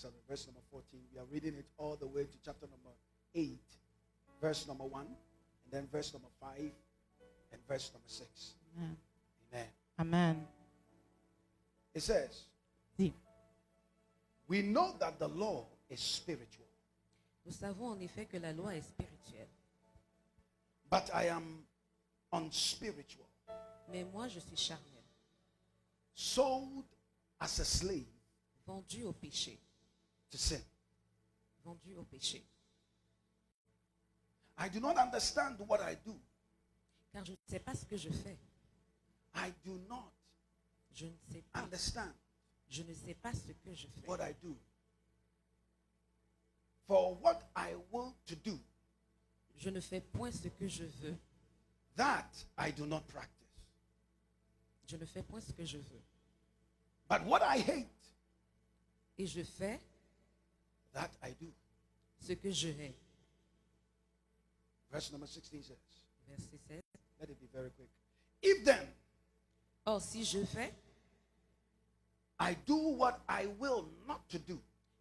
7, verse number 14. We are reading it all the way to chapter number 8, verse number 1, and then verse number 5, and verse number 6. Amen. Amen. Amen. It says, Dis, we know that the law is spiritual, Nous savons en effet que la loi est spirituelle. but I am unspiritual, Mais moi, je suis charnel, sold as a slave vendu au péché. to sin. Vendu au péché. I do not understand what I do. Car je ne sais pas ce que je fais. I do not Je ne sais pas. understand Je ne sais pas ce que je fais. what I do. For what I will to do, Je ne fais point ce que je veux. that I do not practice. Je ne fais point ce que je veux. But what I hate, Et je fais that I do. ce que je hais. Verse number 16 says, Verset 7. let it be very quick. If then Or, si je fais I do what I will not to do,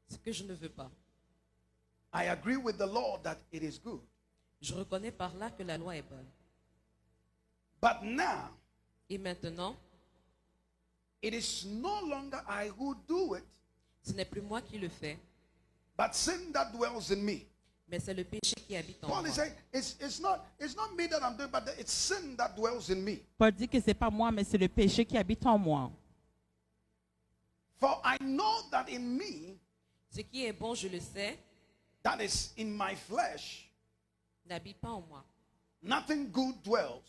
ce que je ne veux pas, I agree with the law that it is good. je reconnais par là que la loi est bonne. But now, Et maintenant, it is no longer I who do it, ce n'est plus moi qui le fais, but sin that dwells in me. mais c'est le péché qui habite en Paul moi. is saying, it's not me that I'm doing, but it's sin that dwells in me. Paul dit que c'est pas moi, mais c'est le péché qui habite en moi. For I know that in me, Ce qui est bon, je le sais, that is in my flesh, n'habite pas en moi. nothing good dwells.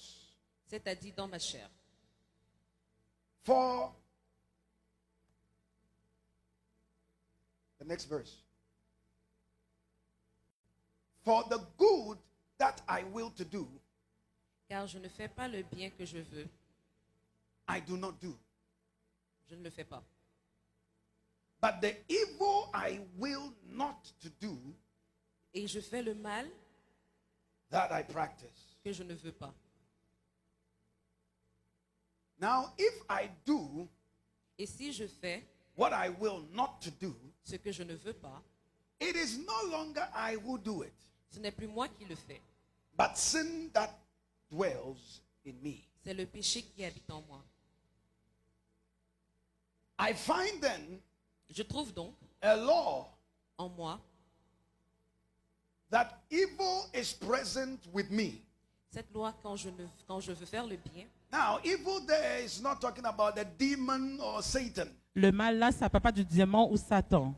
C'est-à-dire dans ma chair. For the next verse. For the good that I will to do, Car je ne fais pas le bien que je veux. I do not do. Je ne le fais pas. But the evil I will not to do, Et je fais le mal that I practice. que je ne veux pas. Now, if I do Et si je fais what I will not to do, ce que je ne veux pas, it is no longer I who do it, ce n'est plus moi qui le fais. but sin that dwells in me. C'est le péché qui habite en moi. I find then Je trouve donc a law en moi that evil is present with me. cette loi quand je veux faire le bien. Now, evil there is not talking about the demon or Satan. Le mal là, ça ne parle pas du démon ou Satan.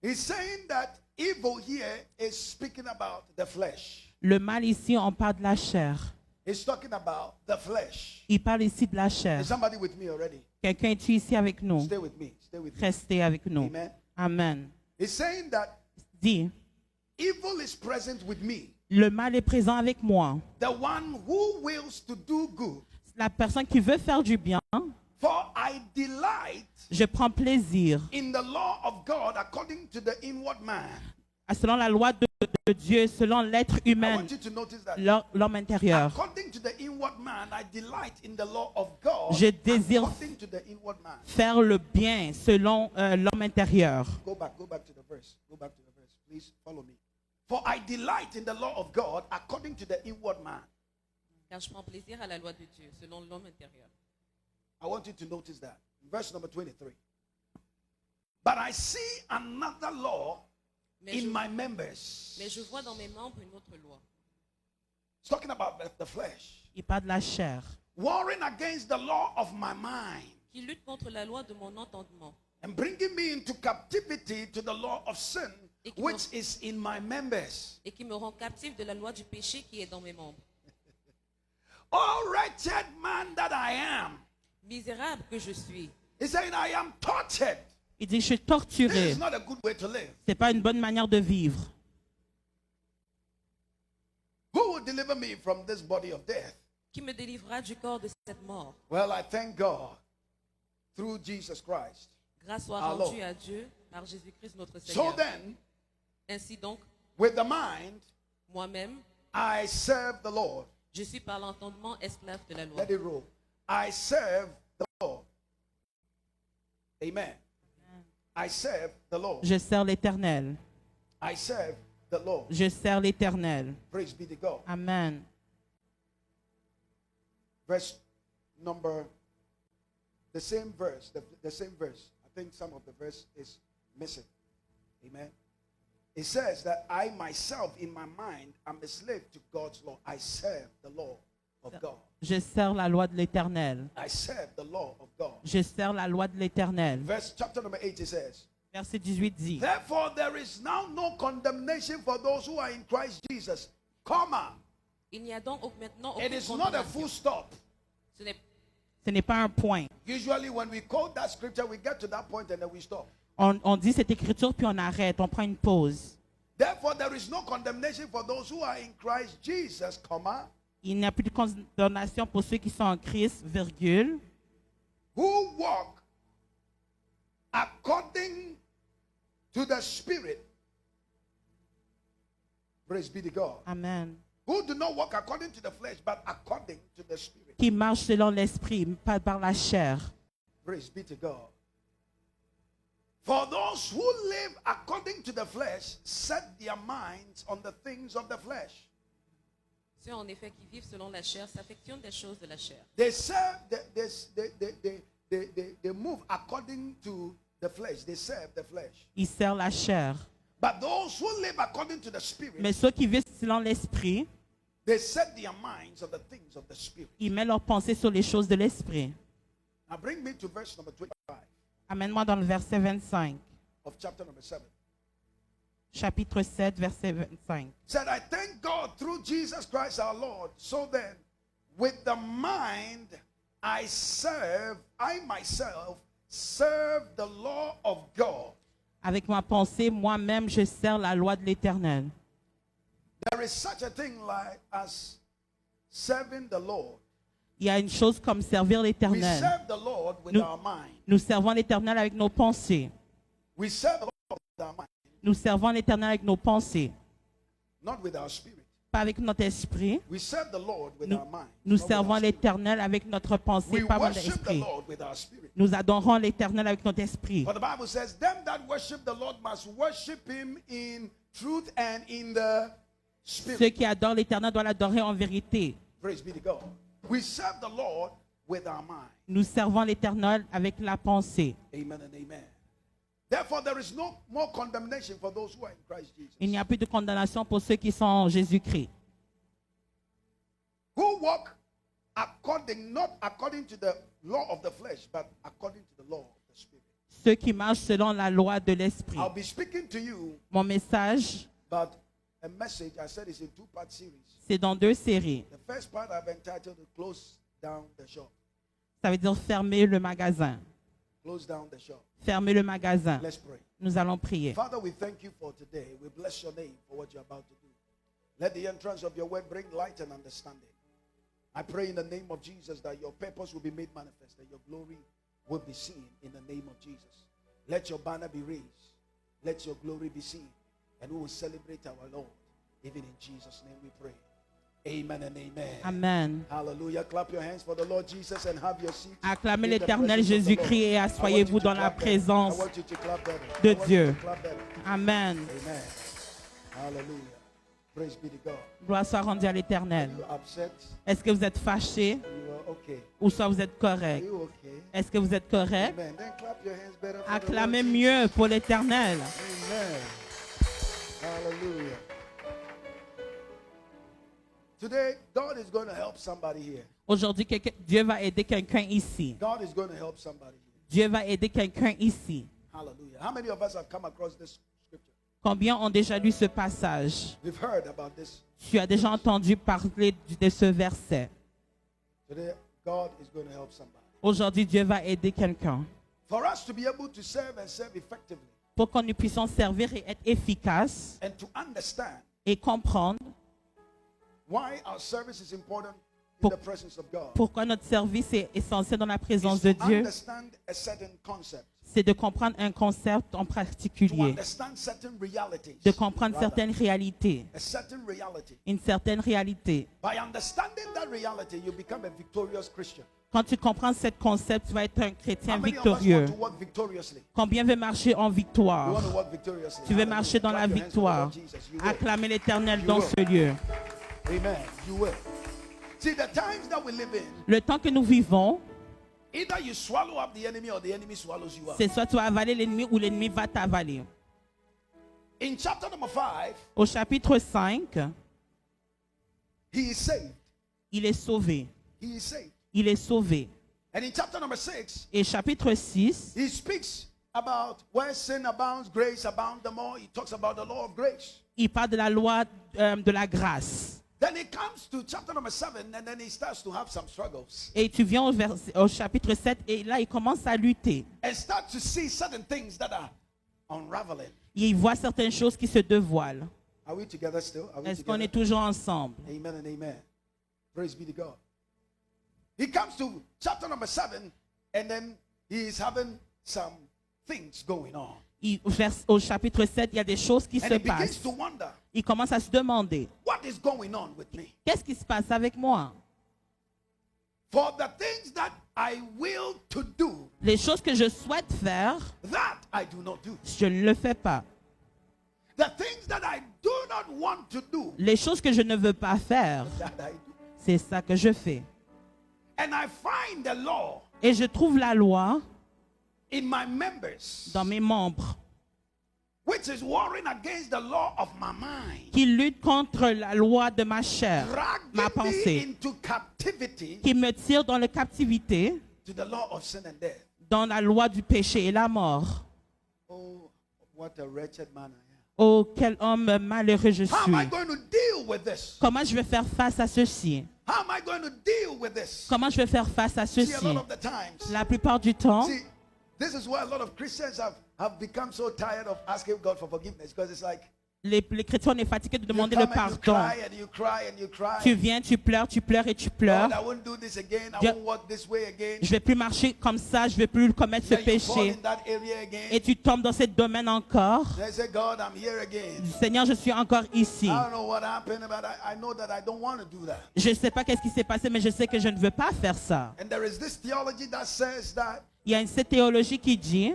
He's saying that evil here is speaking about the flesh. Le mal ici, on parle de la chair. He's talking about the flesh. Il parle ici de la chair. Is somebody with me already? Quelqu'un est ici avec nous. Stay with me. Stay with me. Restez avec nous. Amen. Amen. He's saying that Dis, evil is present with me. le mal est présent avec moi. The one who wills to do good. La personne qui veut faire du bien, For I delight je prends plaisir. in the law of God according to the inward man. Selon la loi de Dieu, selon l'être I humain, want you to notice that. l'homme intérieur. According to the inward man, I delight in the law of God. Je désire according to the inward man. faire le bien selon l'homme intérieur. Go back to the verse. Go back to the verse. Please follow me. For I delight in the law of God according to the inward man. Car je prends plaisir à la loi de Dieu, selon l'homme intérieur. I want you to notice that. Verse number 23. But I see another law Mais in je, my members. mais je vois dans mes membres une autre loi. It's talking about the flesh. Il parle de la chair. Warring against the law of my mind. Qui lutte contre la loi de mon entendement. And bringing me into captivity to the law of sin, Et qui which is in my members. Et qui me rend captif de la loi du péché qui est dans mes membres. Oh, wretched man that I am. Misérable que je suis. He said, I am tortured. Il dit, je suis This torturé. is not a good way to live. Ce n'est pas une bonne manière de vivre. Who will deliver me from this body of death? Qui me délivrera du corps de cette mort? Well, I thank God through Jesus Christ. Grâce soit Our rendue Lord. à Dieu par Jésus-Christ notre So Seigneur. then, Ainsi donc, with the mind, moi-même, I serve the Lord. je suis par l'entendement esclave de la loi. Let it roll. I serve the Lord. Amen. I serve the Lord. Je sers l'Éternel. I serve the Lord. Je sers l'Éternel. Praise be to God. Amen. Verse number, the same verse, the same verse. I think some of the verse is missing. Amen. It says that I myself in my mind am a slave to God's law. I serve the law of God. Je sers la loi de l'Éternel. I serve the law of God. Je sers la loi de l'Éternel. Verse chapter number 8 it says, Verset 18 dit, therefore there is now no condemnation for those who are in Christ Jesus, comma. Il n'y a donc maintenant It aucune is not a condamnation. full stop. Ce n'est ce n'est pas un point. Usually when we quote that scripture, we get to that point and then we stop. On dit cette écriture puis on arrête, on prend une pause. Therefore there is no condemnation for those who are in Christ Jesus, comma, Il n'y a plus de condamnation pour ceux qui sont en Christ, virgule, who walk according to the Spirit. Praise be to God. Amen, Who do not walk according to the flesh, but according to the Spirit. qui marchent selon l'esprit, pas par la chair. Praise be to God. For those who live according to the flesh set their minds on the things of the flesh. ceux en effet qui vivent selon la chair s'affectionnent des choses de la chair. They serve, they move according to the flesh. They serve the flesh. Ils servent la chair. But those who live according to the Spirit, Mais ceux qui vivent selon l'esprit, they set their minds on the things of the Spirit. ils mettent leur pensée sur les choses de l'esprit. Now bring me to verse number 25 Amène-moi dans le verset 25, of chapter number 7. chapitre 7, verset 25. Said, I thank God through Jesus Christ our Lord. So then, with the mind I myself serve the law of God. Avec ma pensée, moi-même, je sers la loi de l'Éternel. There is such a thing like as serving the Lord. Il y a une chose comme servir We l'Éternel. serve the Lord with Nous- our mind. Nous servons l'Éternel avec nos pensées. We serve the Lord with our mind, Nous servons l'Éternel avec nos pensées, not with our spirit. pas avec notre esprit. We serve the Lord with Nous, our mind. nous not with servons our spirit. l'Éternel avec notre pensée, We pas avec notre worship the esprit. Lord with our spirit. Nous adorons l'Éternel avec notre esprit. For the Bible says, them that worship the Lord must worship him in truth and in the Ceux spirit. qui adorent l'Éternel doivent l'adorer en vérité. Praise be to God. We serve the Lord with our mind. Nous servons l'Éternel avec la pensée. Amen and amen. Therefore, there is no more condemnation for those who are in Christ Jesus. Il n'y a plus de condamnation pour ceux qui sont en Jésus-Christ. Who walk not according to the law of the flesh, but according to the law of the spirit. Ceux qui marchent selon la loi de l'esprit. I'll be speaking to you Mon message, about a message I said is a two-part series. c'est dans 2 séries. The first part I've entitled Close Down the Shop. Ça veut dire fermer le magasin. Close down the shop. Fermer le magasin. Let's pray. Nous allons prier. Father, we thank you for today. We bless your name for what you're about to do. Let the entrance of your word bring light and understanding. I pray in the name of Jesus that your purpose will be made manifest, that your glory will be seen in the name of Jesus. Let your banner be raised. Let your glory be seen. And we will celebrate our Lord. Even in Jesus' name we pray. Amen and amen. Amen. Hallelujah. Clap your hands for the Lord Jesus and have your seat. Acclamez in the l'Éternel presence of the Jésus-Christ et Lord. asseyez-vous dans la présence de Dieu. Amen. Amen. Hallelujah. Praise be to God. Gloire soit rendue à l'Éternel. You upset? Est-ce que vous êtes fâché You are okay. ou soit vous êtes Are correct? you okay? Est-ce que vous êtes correct? Amen. Then clap your hands better for the Acclamez Lord mieux pour l'Éternel. Jesus. Amen. Hallelujah. Today, God is going to help somebody here. Aujourd'hui, Dieu va aider quelqu'un ici. God is going to help somebody here. Dieu va aider quelqu'un ici. Hallelujah. How many of us have come across this scripture? Combien ont déjà lu ce passage? We've heard about this. Tu as déjà entendu parler de ce verset. Today, God is going to help somebody. Aujourd'hui, Dieu va aider quelqu'un. For us to be able to serve and serve effectively Pour que nous puissions servir et être efficaces and to understand et comprendre why our service is important in Pour- the presence of God. pourquoi notre service est essentiel dans la Is présence to de Dieu, understand a certain concept. c'est de comprendre un concept en To particulier, understand certain realities. de comprendre rather. certaines réalités, A certain reality. une certaine réalité. By understanding that reality, you become a victorious Christian. Quand tu comprends ce concept, tu vas être un chrétien How many of us victorieux. want to walk victoriously? Combien veut marcher en You victoire? want to walk victoriously. Tu veux Hallelujah. marcher dans la Clap your hands for the victoire. Lord Jesus. You will. Acclamer l'Éternel You dans will. ce lieu. Amen. You will. See, the times that we live in, Le temps que nous vivons, either you swallow up the enemy or the enemy swallows you up. c'est soit tu vas avaler l'ennemi ou l'ennemi va t'avaler. In chapter number 5, Au chapitre 5, he is saved. il est sauvé. He is saved. Il est sauvé. And in chapter number 6, Et chapitre 6, he speaks about where sin abounds, grace abounds the more. He talks about the law of grace. il parle de la loi de la grâce. Then he comes to chapter number 7 and then he starts to have some struggles Et tu viens au chapitre 7 et là, il commence à lutter. and start to see certain things that are unraveling. Et il voit certaines choses qui se dévoilent. Are we together still? Are we Est-ce qu'on together? est toujours ensemble? Amen and amen. Praise be to God. He comes to chapter number 7 and then he is having some things going on. Au chapitre 7, il y a des choses qui And se he begins passent. to wonder, Il commence à se demander, what is going on with me? qu'est-ce qui se passe avec moi? For the things that I will to do, Les choses que je souhaite faire, that I do not do. je ne le fais pas. The things that I do not want to do, Les choses que je ne veux pas faire, that I do. c'est ça que je fais. And I find the law Et je trouve la loi in my members, dans mes membres which is warring against the law of my mind, qui lutte contre la loi de ma chair, ma dragging me pensée, into captivity qui me tire dans la captivité, to the law of sin and death. dans la loi du péché et la mort. Oh, what a wretched man I am. Oh, quel homme malheureux je How am I suis. going to deal with this? Comment je vais faire face à ceci? How am I going to deal with this? Comment je vais faire face à See, a ceci? lot of the times, La plupart du temps, see, this is why a lot of Christians have become so tired of asking God for forgiveness, because it's like les chrétiens, on est fatigués de you demander come le and you pardon. cry and you cry and you cry. Tu viens, tu pleures et tu pleures. Lord, I won't do this again. I Dieu- won't walk this way again. Je vais plus marcher comme ça, je vais plus commettre ce Then you fall péché. in that area again. Et tu tombes dans ce domaine encore. They say, God, I'm here again. Seigneur, je suis encore ici. I don't know what happened, but I know that I don't want to do that. Je ne sais pas qu'est-ce qui s'est passé, mais je sais que je ne veux pas faire ça. And there is this theology that says that Il y a cette théologie qui dit,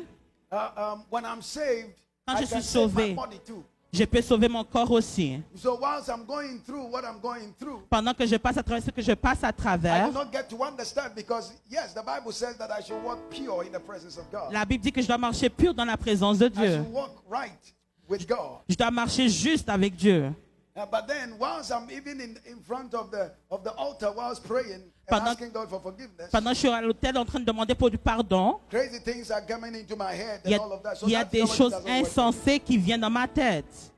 when I'm saved, Quand I je can suis save my sauvé. body too. je peux sauver mon corps aussi. So whilst I'm going through what I'm going through, Pendant que je passe à travers ce que je passe à I travers, do not get to understand, because yes, the Bible says that I should walk pure in the presence of God. la Bible dit que je dois marcher pur dans la présence de I Dieu. should walk right with God. Je dois marcher juste avec Dieu. But then, whilst I'm even in front of the altar, whilst praying and Pendant- asking God for forgiveness, Pendant que je suis à l'autel en train de demander pour du pardon, crazy things are coming into my head il y and a, all of that. So il y a that des theology choses doesn't work. insensées qui viennent dans ma tête.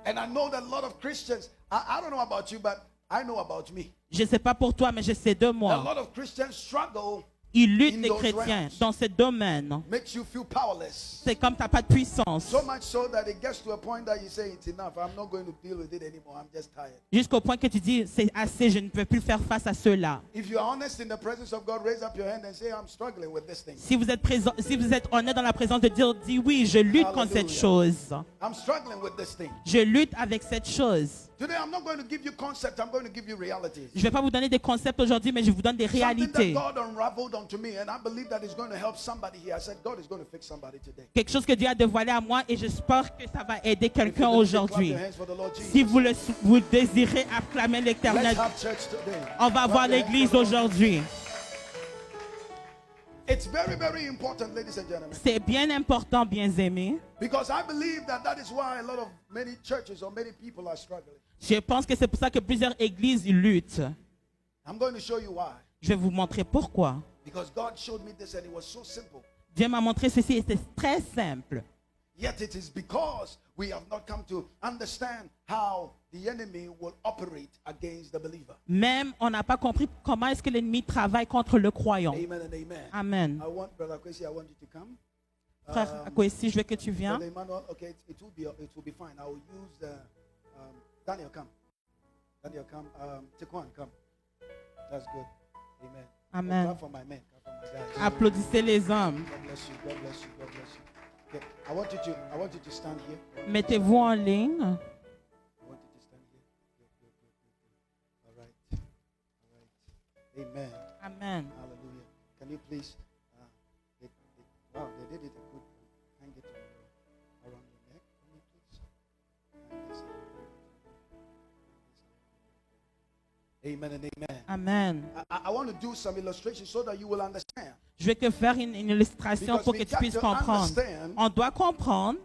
And I know that a lot of Christians, I don't know about you, but I know about me. Je ne sais pas pour toi, mais je sais de A moi. lot of Christians struggle, Ils luttent, in les those chrétiens, realms. dans ce domaine. makes you feel powerless. C'est comme tu n'as pas de puissance. So much so that it gets to a point that you say, it's enough. I'm not going to deal with it anymore. I'm just tired. Jusqu'au point que tu dis, c'est assez, je ne peux plus faire face à cela. If you are honest in the presence of God, raise up your hand and say, I'm struggling with this thing. Si vous êtes présent, si vous êtes honnête dans la présence de Dieu, dis oui, je lutte contre cette Hallelujah. chose. I'm struggling with this thing. Je lutte avec cette chose. Today, I'm not going to give you concept. I'm going to give you realities. Je ne vais pas vous donner des concepts aujourd'hui, mais je vous donne des Something that réalités. God unraveled unto me, and I believe that it's going to help somebody here. I said, God is going to fix somebody today. Quelque chose que Dieu a dévoilé à moi et j'espère que ça va aider If you quelqu'un believe it, clap aujourd'hui. your hands for the Lord Jesus. Si vous désirez acclamer Let's l'Éternel, have church today. on va Clap voir your hands l'église for the Lord. aujourd'hui. It's very, very important, ladies and gentlemen, C'est bien important, bien aimé. because I believe that is why a lot of many churches or many people are struggling. Je pense que c'est pour ça que plusieurs églises luttent. I'm going to show you why. Je vais vous montrer pourquoi. Because God showed me this and it was so simple. Dieu m'a montré ceci et c'est très simple. Yet it is because we have not come to understand how the enemy will operate against the believer. Même on n'a pas compris comment est-ce que l'ennemi travaille contre le croyant. Amen and amen. Amen. I want, Brother Kwesi, I want you to come. Frère Akwesi, je veux que tu viennes. Brother Emmanuel, okay, it will be fine. I will use the, Daniel, come. Daniel, come. Tikwan, come. That's good. Amen. Amen. Clap for my men. Clap for my guys. Applaudissez les hommes. God bless you. God bless you. God bless you. Okay, I want you to stand here. Mettez-vous en ligne. I want you to stand here. Good. All right. Amen. Amen. Hallelujah. Can you please? Wow, they did it a good. Hang it around your neck. Can you please? Hang this Amen and amen. Amen. I want to do some illustrations so that you will understand. Je vais te faire une illustration Because pour we que tu got puisses to comprendre. understand On doit comprendre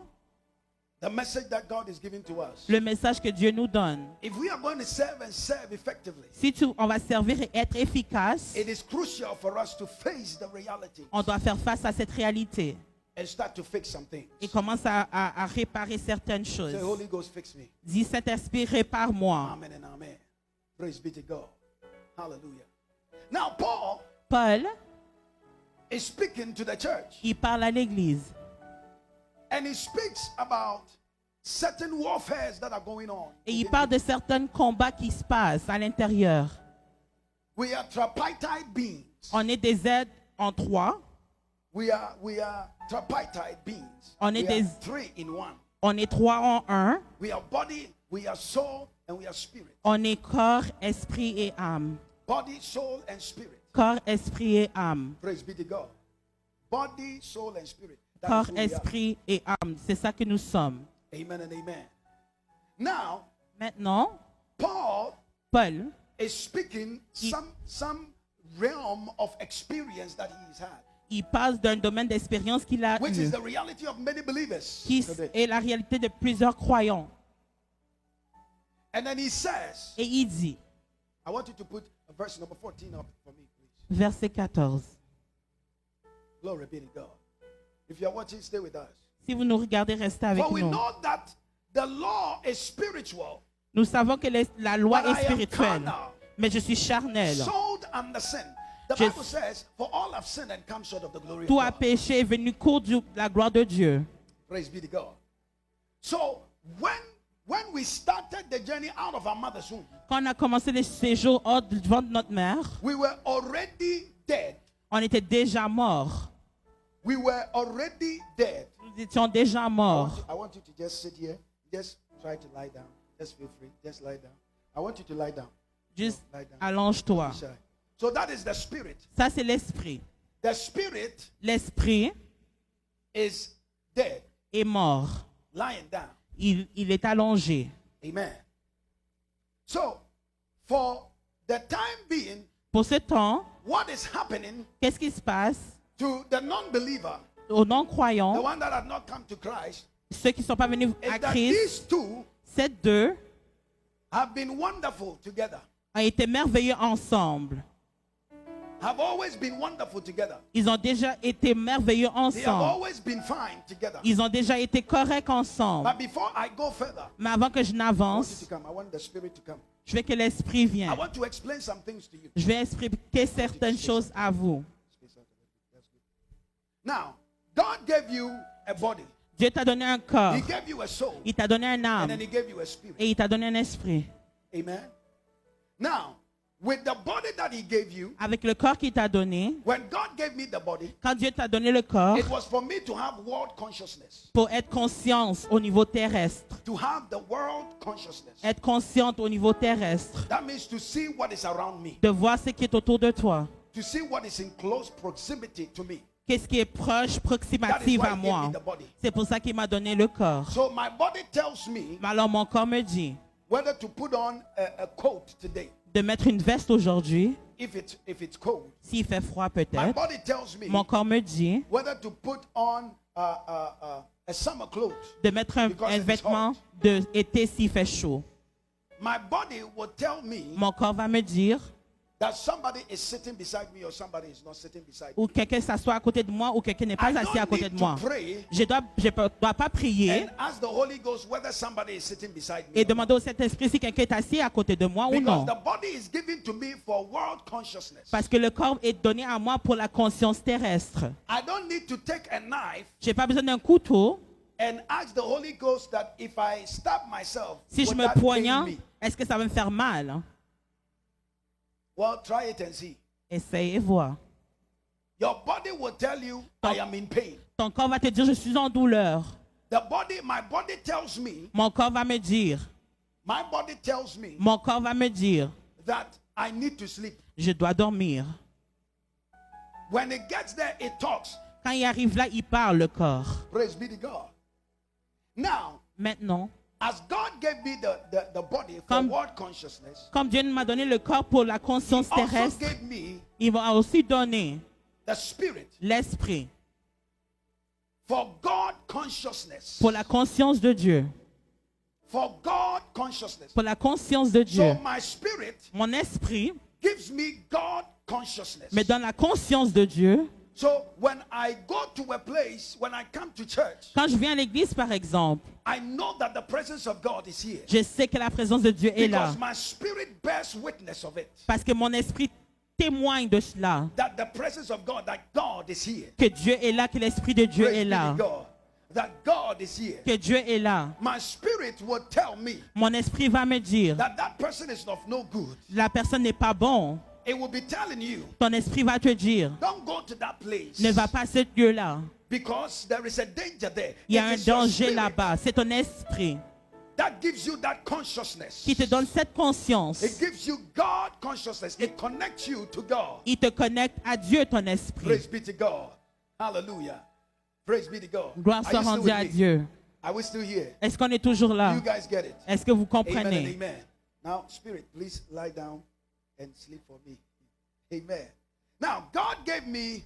the message that God is giving to us. le message que Dieu nous donne. If we are going to serve and serve effectively, Si on va servir et être efficace, it is crucial for us to face the reality on doit faire face à cette réalité and start to fix some things. et commence à réparer certaines choses. Say, Holy Ghost, fix me. Dis, Saint-Esprit, répare-moi. Amen and amen. Praise be to God. Hallelujah. Now, Paul Paul, is speaking to the church, il parle à l'Église and he speaks about certain warfares that are going on. et il parle de certains combats qui se passent à l'intérieur. We are tripartite beings. On est des êtres en trois. We are tripartite beings. On est We are des- three in one. On est trois en un. We are body, we are soul, and we are spirit. On est corps, esprit et âme. Body, soul, and spirit. Corps, esprit et âme. Praise be to God. Body, soul, and spirit. That Corps, is who we are. esprit et âme. C'est ça que nous sommes. Amen and amen. Now, Maintenant, Paul Paul, is speaking some realm of experience that he has had, il parle d'un domaine d'expérience qu'il a which eu, is the reality of many believers qui today. est la réalité de plusieurs croyants. And then he says, Et il dit, I want you to put verse number 14 up for me, please. verset 14. Glory be to God. If you are watching, stay with us. Si vous nous regardez, restez avec For we nous. know that the law is spiritual, Nous savons que la loi but I est am spirituelle, carnal, mais je suis charnel. sold under sin. The Je- Bible says, for all have sinned and come short of the glory Tout of a God. péché est venu court de la gloire de Dieu. Praise be to God. So when we started the journey out of our mother's womb, Quand on a commencé le séjour hors du ventre de notre mère, we were already dead. on était déjà morts. We were already dead. Nous étions déjà morts. I want you to just sit here. Just try to lie down. Just feel free. Just lie down. I want you to lie down. Juste Lie down. allonge-toi. Be shy. So that is the spirit. Ça, c'est l'esprit. The spirit L'esprit is dead, est mort. lying down. Il est allongé. Amen. So, for the time being, Pour ce temps, what is happening qu'est-ce qui se passe to the non-believer, aux the non-croyants, one that had not come to Christ, ceux qui ne sont pas venus is à that Christ, these two ces deux have been wonderful together. ont été merveilleux ensemble. Have always been wonderful together. Ils ont déjà été merveilleux They have ensemble. always been fine together. Ils ont déjà été corrects ensemble. But before I go further, Mais avant que je I want you n'avance, to come. I want the spirit to come. je veux que l'esprit I vienne. want to explain some things to you. Je vais expliquer certaines choses à vous. Space out a little bit. That's good. Now, God gave you a body. Dieu t'a donné un corps. He gave you a soul. Il t'a donné un And âme. then he gave you a spirit. Et il t'a donné un esprit. Amen. Now, with the body that he gave you, Avec le corps qu'il t'a donné, when God gave me the body, quand Dieu t'a donné le corps, it was for me to have world consciousness. pour être conscience au niveau terrestre. To have the world consciousness. Être consciente au niveau terrestre. That means to see what is around me. De voir ce qui est autour de toi. To see what is in close proximity to me. Qu'est-ce qui est proche, That is proximative why à he gave moi. me the body. C'est pour ça qu'il m'a donné le corps. So my body tells me Alors mon corps me dit whether to put on a coat today. de mettre une veste aujourd'hui, If it's cold. s'il fait froid My peut-être. body tells me Mon corps me dit whether to put on a summer clothes. de mettre Because un it is vêtement d'été s'il fait chaud. My body will tell me Mon corps va me dire that somebody is sitting beside me or somebody is not sitting beside me. ou quelqu'un s'assoit à côté de moi ou quelqu'un n'est pas I assis à don't côté need de to moi. pray Je dois pas prier and ask the Holy Ghost whether somebody is sitting beside me. et demander au Saint-Esprit si quelqu'un est assis à côté de moi ou Because non. the body is given to me for world consciousness. Parce que le corps est donné à moi pour la conscience terrestre. I don't need to take a knife J'ai pas besoin d'un couteau. and ask the Holy Ghost that if I stab myself, Si je would me that pain poignarde, me? est-ce que ça va me faire mal? Well, try it and see. Essaye et vois. Your body will tell you, I am in pain. Ton corps va te dire, je suis en douleur. My body tells me, Mon corps va me dire, my body tells me mon corps va me dire, that I need to sleep. je dois dormir. when it gets there, it talks. Quand il arrive là, il parle, le corps. Praise be to God. Now, Maintenant, as God gave me the body for Comme- world consciousness, comme Dieu m'a donné le corps pour la conscience He also terrestre, gave me il va aussi donner the spirit l'esprit for God consciousness. pour la conscience de Dieu. For God consciousness. Pour la conscience de Dieu. So my spirit Mon esprit gives me God consciousness. me donne la conscience de Dieu. So when I go to a place, when I come to church, Quand je viens à l'église, par exemple, I know that the presence of God is here. je sais que la présence de Dieu est là. Because my spirit bears witness of it. Parce que mon esprit témoigne de cela. That the presence of God, that God is here. Que Dieu est là, que l'esprit de Dieu Praise est be là. to God. That God is here. Que Dieu est là. My spirit will tell me Mon esprit va me dire, that that person is of no good. la personne n'est pas bon. It will be telling you, Ton esprit va te dire, don't go to that place. ne va pas à ce lieu-là. Because there is a danger there. Il y a It un is your danger spirit là-bas. C'est ton esprit that gives you that consciousness. qui te donne cette conscience. It gives you God consciousness. It connects you to God. Il te connecte à Dieu, ton esprit. Praise be to God. Hallelujah. Praise be to God. Gloire Are soit you still rendue with à me? Dieu. Are we still here? Est-ce qu'on est toujours là? You guys get it? Est-ce que vous Amen and comprenez? amen. Now, Spirit, please lie down and sleep for me. Amen. Now, God gave me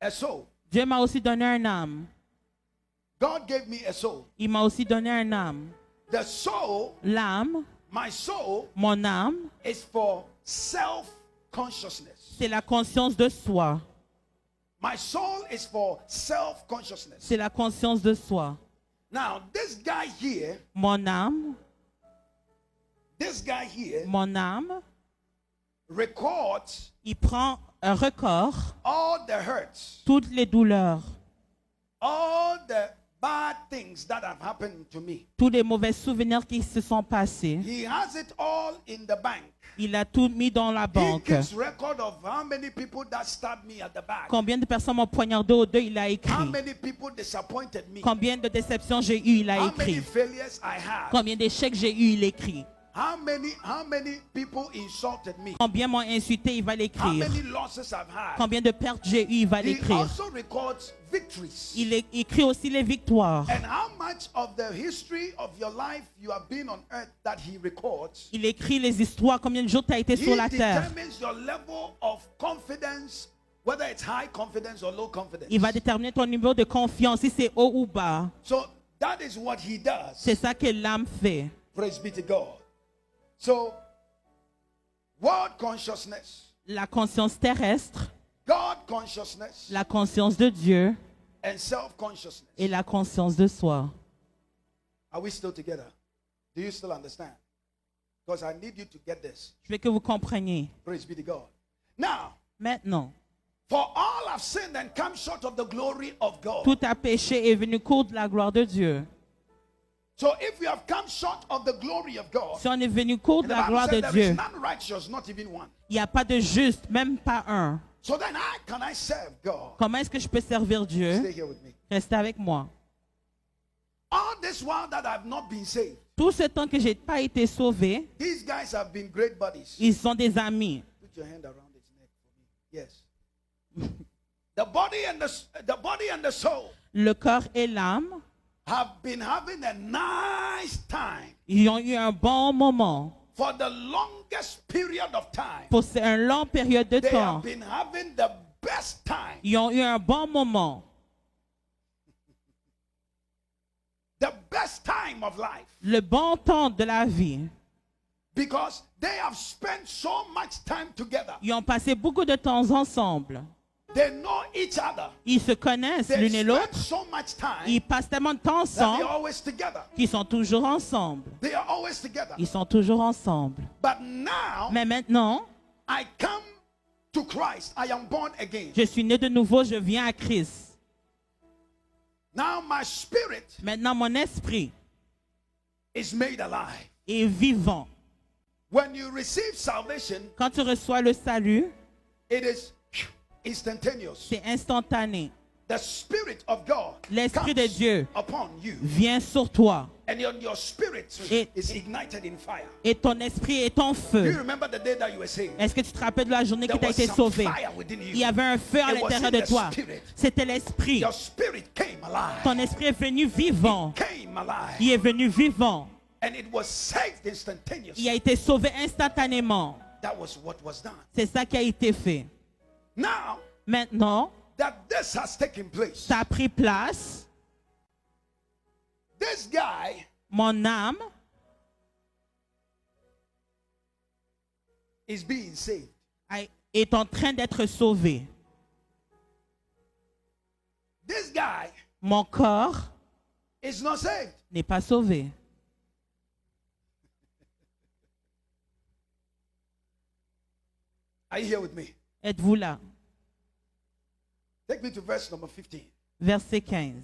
a soul. Dieu m'a aussi donné un âme. God gave me a soul. Il m'a aussi donné un âme. The soul, L'âme, my soul, mon âme, is for self-consciousness. c'est la conscience de soi. My soul is for self-consciousness. C'est la conscience de soi. Now, this guy here, Mon âme, mon âme, records il prend un record, all the hurts, toutes les douleurs, all the bad things that have happened to me. tous les mauvais souvenirs qui se sont passés. He has it all in the bank. Il a tout mis dans la He banque. keeps record of how many people that stabbed me at the back. Combien de personnes m'ont poignardé au dos, il a How écrit. many people disappointed me. Combien de déceptions j'ai eues, il a How many écrit. failures I had. Combien d'échecs j'ai eu, il écrit. How many people insulted me. Combien m'ont insulté, il va How l'écrire. many losses I've had. Combien de pertes j'ai eues, il va He l'écrire. also records victories. Il écrit aussi les victoires. And how much of the history of your life you have been on earth that he records. Il écrit les histoires, combien de jours tu as été He sur la terre. determines your level of confidence, whether it's high confidence or low confidence. Il va déterminer ton niveau de confiance, si c'est haut ou bas. So that is what he does. C'est ça que l'âme fait. Praise be to God. So, world consciousness, La conscience terrestre, God consciousness, la conscience de Dieu and self-consciousness. et la conscience de soi. Are we still together? Do you still understand? Because I need you to get this. Je veux que vous compreniez. Praise be to God. Now, Maintenant, for all have sinned and come short of the glory of God. tout a péché est venu court de la gloire de Dieu. So if we have come short of the glory of God, Si on est venu court and de the la Bible gloire de said there is Dieu, none righteous, not even one. il n'y a pas de juste, même pas un. So then how can I serve God? Comment est-ce que je peux servir Stay Dieu? here with me. Restez avec moi. All this while that I've not been saved, Tout ce temps que je n'ai pas été sauvé, these guys have been great buddies. ils sont des amis. Put your hand around his neck for me. Yes. The body and the soul Le corps et l'âme, have been having a nice time ils ont eu un bon moment. for the longest period of time. Pour une longue période de They temps, have been having the best time. ils ont eu un bon moment. The best time of life. Le bon temps de la vie. Because they have spent so much time together. Ils ont passé beaucoup de temps ensemble. They know each other. Ils se connaissent They l'une et spend l'autre. so much time Ils passent tellement de temps that they're ensemble always together. qu'ils sont toujours ensemble. They are always together. Ils sont toujours ensemble. But now Mais maintenant, I come to Christ. I am born again. je suis né de nouveau, je viens à Christ. Now my spirit Maintenant, mon esprit is made alive. est vivant. When you receive salvation, Quand tu reçois le salut, it is instantaneous. c'est instantané. the Spirit of God l'Esprit de comes Dieu upon you, vient sur toi and your spirit Et- is ignited in fire. et ton esprit est en Do you feu. remember the day that you were saved? Est-ce que tu te rappelles de la journée qui There tu as was été some sauvé? fire within Il y you. avait un feu à It was l'intérieur in de the toi. spirit. C'était l'esprit. Your spirit came alive. Ton esprit est venu vivant. Came alive. Il est venu vivant. And it was saved instantaneously. Il a été sauvé instantanément. That was what was done. C'est ça qui a été fait. Now Maintenant, that this has taken place, ça a pris place. this guy Mon âme is being saved. est en train d'être sauvée. This guy Mon corps is not saved. n'est pas sauvé. Are you here with me? Êtes-vous là? Take me to verse number 15. Verset 15.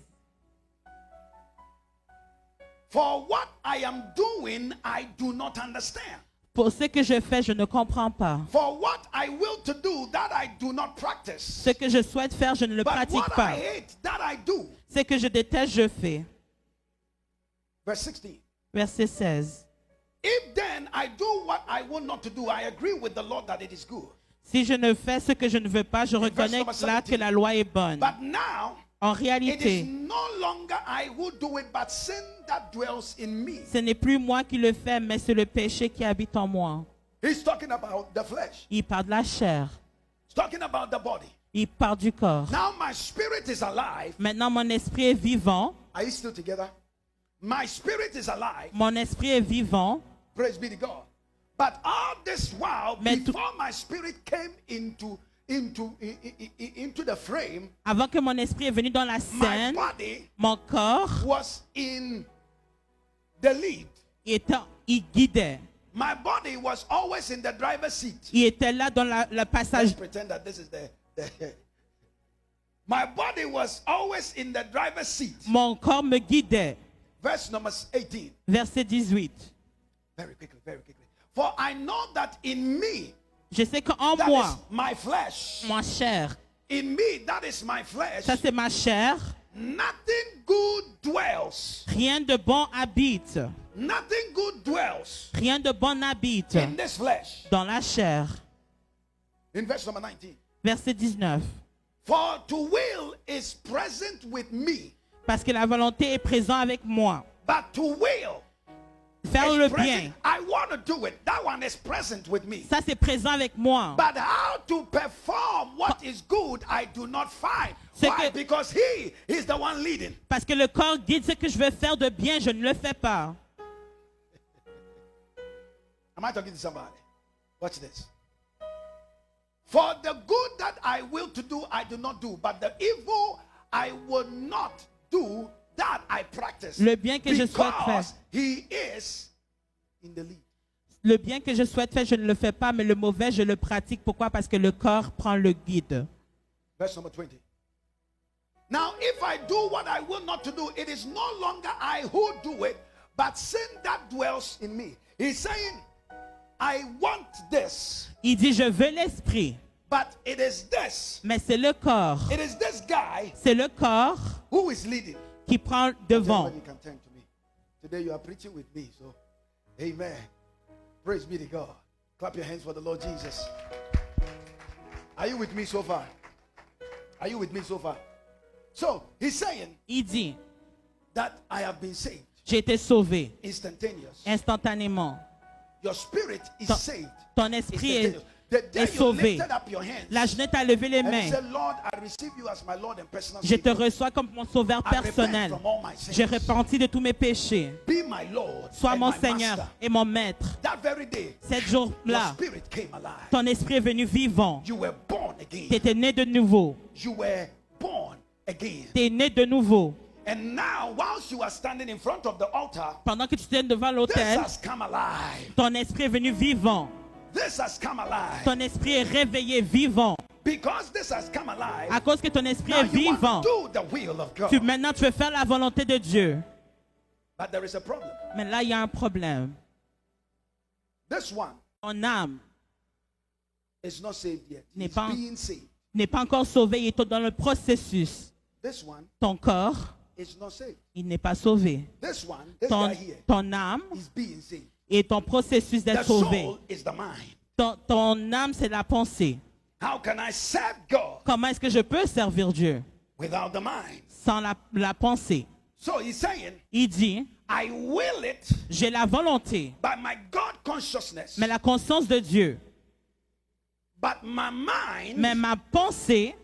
For what I am doing, I do not understand. Pour ce que je fais, je ne comprends pas. For what I will to do, that I do not practice. Ce que je souhaite faire, je ne le But pratique what I pas. hate, that I do. Ce que je déteste, je fais. Verse 16. Verset 16. If then I do what I want not to do, I agree with the Lord that it is good. Si je ne fais ce que je ne veux pas, je reconnais number là 17. que la loi est bonne. But now, En it réalité, is no longer I who do it, but sin that dwells in me. ce n'est plus moi qui le fais, mais c'est le péché qui habite en moi. He's talking about the flesh. Il parle de la chair. He's talking about the body. Il parle du corps. Now my spirit is alive. Maintenant, mon esprit est vivant. Are you still together? My spirit is alive. Mon esprit est vivant. Praise be to God. But all this while, Mais tout- before my spirit came into the frame, Avant que mon esprit est venu dans la my scène, body mon corps was in the lead. il guidait. My body was always in the driver's seat. Il était là dans le Let's passage. pretend that this is my body was always in the driver's seat. Mon corps me guidait. Verse number 18. Verset 18. Very quickly, very quickly. For I know that in me, Je sais qu'en that moi, is my flesh. ma chair, In me, that is my flesh. ça c'est ma chair, Nothing good dwells. rien de bon habite. Nothing good dwells Rien de bon habite in this flesh. dans la chair. In verse number 19. Verset 19. For to will is present with me, Parce que la volonté est présente avec moi. but to will Faire is le present. bien, I want to do it. That one is present with me. ça c'est présent avec moi. But how to perform what is good, I do not find. C'est Why? que- Because he is the one leading. Parce que le corps guide ce que je veux faire de bien, je ne le fais pas. Am I talking to somebody? Watch this. For the good that I will to do, I do not do. But the evil I will not do, that I practice. Le bien que je souhaite faire. Because he is in the lead. Le bien que je souhaite faire, je ne le fais pas, mais le mauvais, je le pratique. Pourquoi? Parce que le corps prend le guide. Verse number 20. Now, if I do what I will not to do, it is no longer I who do it, but sin that dwells in me. He's saying, I want this, Il dit, je veux l'esprit, but it is this. mais c'est le corps. It is this guy C'est le corps who is leading. qui prend devant. Everybody can turn to me. Today you are preaching with me, so amen. Praise be to God. Clap your hands for the Lord Jesus. Are you with me so far? Are you with me so far? So he's saying Il dit, that I have been saved j'ai été sauvé instantaneous. instantanément. Your spirit is Ton- saved. Ton esprit est, Instantaneous. The day est you sauvé. lifted up your hands La jeunesse a levé les and you mains. said, Lord, I receive you as my Lord and personal Je te Savior. reçois comme mon sauveur I repent personnel. from all my sins. J'ai repenti de tous mes péchés. Be my Lord Sois and mon my Seigneur master. et mon maître. That very day, Cet your jour-là, spirit came alive. ton esprit est venu vivant. You were born again. Tu étais né de nouveau. You were born again. Tu es né de nouveau. And now, whilst you are standing in front of the altar, Pendant que tu t'es devant this l'autel, has come alive. ton esprit est venu vivant. This has come alive. Ton esprit est réveillé vivant. Because this has come alive, À cause que ton esprit now est you want vivant, to do the will of God. maintenant tu veux faire la volonté de Dieu. But there is a problem. Mais là, il y a un problème. This one Ton âme is not saved yet. N'est It's pas- being saved. n'est pas encore sauvée, il est dans le processus. this one ton corps, is not saved. il n'est pas sauvé. This one, this Ton, guy here, ton âme is being saved. et ton processus The d'être sauvé. soul is the mind. Ton âme, c'est la pensée. How can I serve God Comment est-ce que je peux servir Dieu without the mind? sans la pensée? So he's saying, Il dit, I will it j'ai la volonté, by my God consciousness, mais la conscience de Dieu. but my mind Mais ma pensée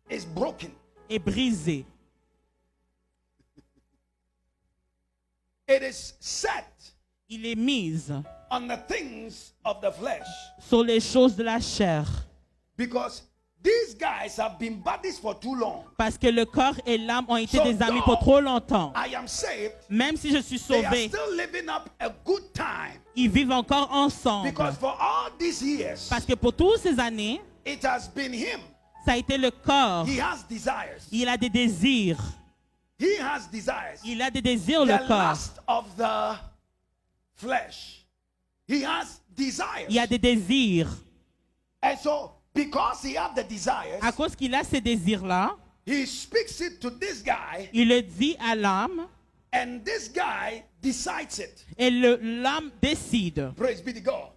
is broken. est brisée. It is set Il est mise on the things of the flesh sur les choses de la chair. because these guys have been buddies for too long. Parce que le corps et l'âme ont été So des amis though pour trop longtemps. I am saved, Même si je suis they are sauvé, still living up a good time ils vivent encore ensemble. because for all these years, Parce que pour toutes ces années, it has been him. ça a été le corps. He has desires. Il a des désirs. He has desires. Il a des désirs, The le corps. lust of the flesh. He has desires. Il a des désirs. And so, because he has the desires, À cause qu'il a ces désirs-là, he speaks it to this guy, il le dit à l'âme and this guy decides it. et l'âme décide. Praise be to God.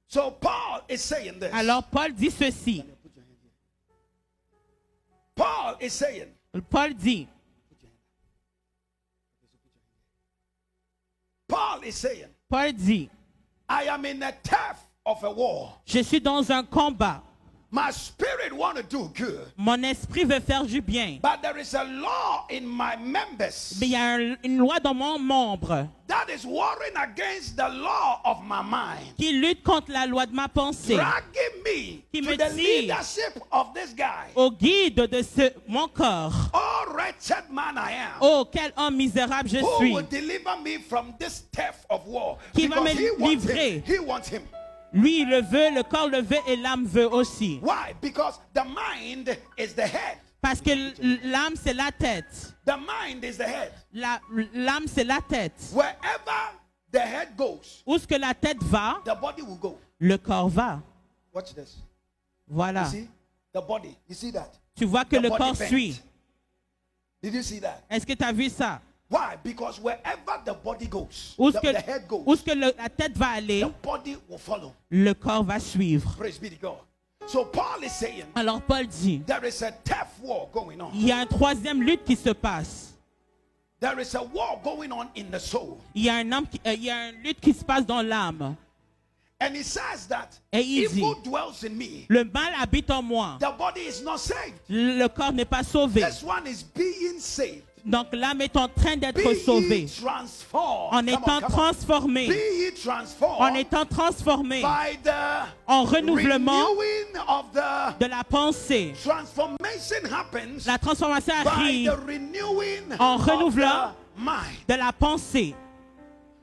So, Paul is saying this. Alors Paul dit ceci. Paul is saying, Paul dit, Paul is saying, Paul dit, I am in a turf of a war. je suis dans un combat. My spirit want to do good, Mon esprit veut faire du bien. but there is a law in my members Mais il y a une loi dans mon membre that is warring against the law of my mind, qui lutte contre la loi de ma pensée, dragging me Qui to me the tire. leadership of this guy. au guide de mon corps. Oh, wretched man I am. Oh, quel homme misérable je Who suis. will deliver me from this theft of war? Qui va Because me he wants livrer. him. He wants him. Lui, il le veut, le corps le veut et l'âme veut aussi. Why? Because the mind is the head. Parce que l'âme, c'est la tête. The mind is the head. L'âme, c'est la tête. Wherever the head goes, Où est-ce que la tête va, the body will go. le corps va. Watch this. Voilà. You see? The body. You see that? Tu vois que The le body corps bent. suit. Did you see that? Est-ce que tu as vu ça? Why? Because wherever the body goes, Où est-ce the head que, goes, où est-ce que la tête va aller, the body will follow. le corps va suivre. Praise be to God. So Paul is saying Alors Paul dit, there is a tough war going on. il y a une troisième lutte qui se passe. There is a war going on in the soul. Il y a une lutte qui se passe dans l'âme. And he says that Et il evil dit, dwells in me. le mal habite en moi. The body is not saved. Le corps n'est pas sauvé. This one is being saved. Donc l'âme est en train Be d'être ye sauvée. transformed. En étant Come on. transformé. Be ye transformed En étant transformé. by the En renouvellement renewing of the de la pensée. transformation happens La transformation by arrive the renewing en of renouvelant the mind. de la pensée.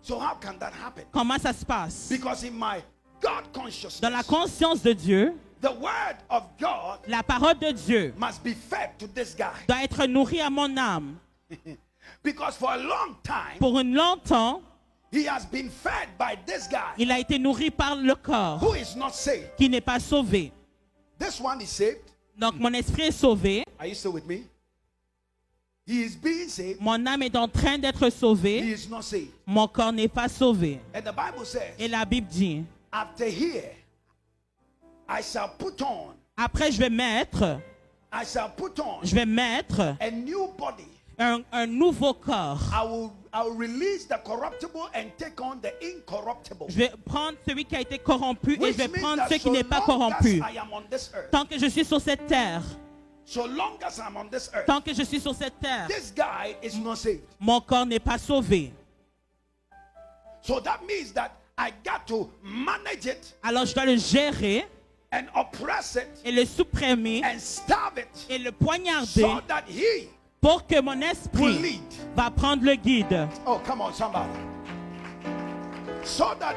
So how can that happen? Comment ça se passe? Because in my God consciousness, Dans la conscience de Dieu, the word of God la parole de Dieu must be fed to this guy. doit être nourrie à mon âme. Because for a long time, Pour une longtemps, he has been fed by this guy il a été nourri par le corps who is not saved. qui n'est pas sauvé. This one is saved. Donc mon esprit est sauvé, Are you still with me? He is being saved. mon âme est en train d'être He sauvée, is not saved. mon corps n'est pas sauvé. And the Bible says, Et la Bible dit, after here, I shall put on, après je vais mettre a new body. un nouveau corps. I will release the corruptible and take on the incorruptible. Je vais prendre celui qui a été corrompu et je Which vais means prendre that ceux qui so n'est pas long corrompu. as I am on this earth, Tant que je suis sur cette terre, so long as I'm on this earth, tant que je suis sur cette terre, this guy is not saved. mon corps n'est pas sauvé. So that means that I got to manage it Alors je dois le gérer and oppress it et le supprimer and starve it et le poignarder so that he pour que mon will esprit lead. va prendre le guide. Oh, come on, somebody. So that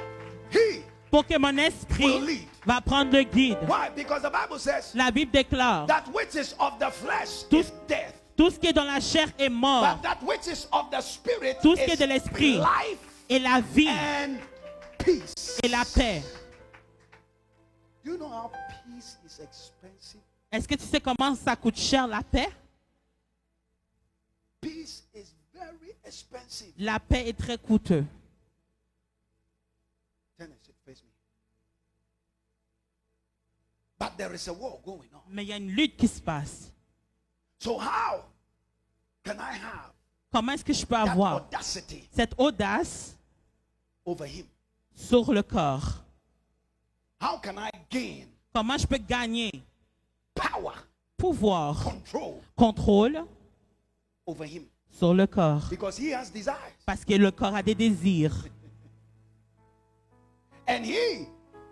he Pour que mon will esprit lead. va prendre le guide. Why? Because the Bible says La Bible déclare, that which is of the flesh Tout- is death, tout ce qui est dans la chair est mort. but that which is of the spirit Tout ce qui est is de l'esprit life Et la vie and peace. et la paix. Do you know how peace is expensive? Est-ce que tu sais comment ça coûte cher la paix? Peace is very expensive. La paix est très coûteuse. Turn and sit, face me. But there is a war going on. Mais il y a une lutte qui se passe. So how can I have Comment est-ce que je peux that avoir audacity cette audace over him? sur le corps? How can I gain Comment je peux gagner power, pouvoir, control contrôle over him? sur le corps? Because he has desires. Parce que le corps a des désirs. And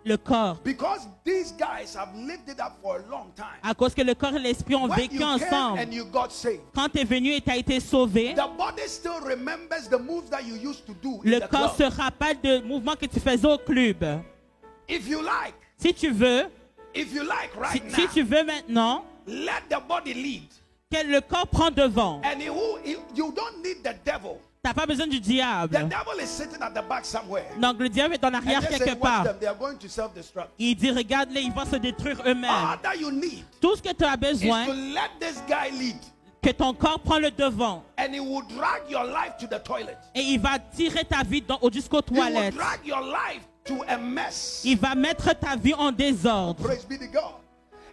Le corps, because these guys have lived it up for a long time. à cause que le corps et l'esprit ont When vécu you came ensemble. and you got saved, Quand tu es venu et tu as été sauvé, the body still remembers the moves that you used to do in le the corps club. se rappelle de mouvements que tu faisais au club. If you like right si now, tu veux maintenant, let the body lead. que le corps prend devant. And you don't need the devil. Tu n'as pas besoin du The diable. devil is sitting at the back somewhere. Donc le diable est en And arrière just quelque say, watch part. them, they are going to self-destruct. Il dit, regarde-les, ils vont se détruire All eux-mêmes. that you need Tout ce que tu as is besoin, to let this guy lead. que ton corps prend le devant. And he will drag your life to the toilet. Et il va tirer ta vie jusqu'aux He will toilettes. drag your life to a mess. Il va mettre ta vie en désordre. Praise be to God.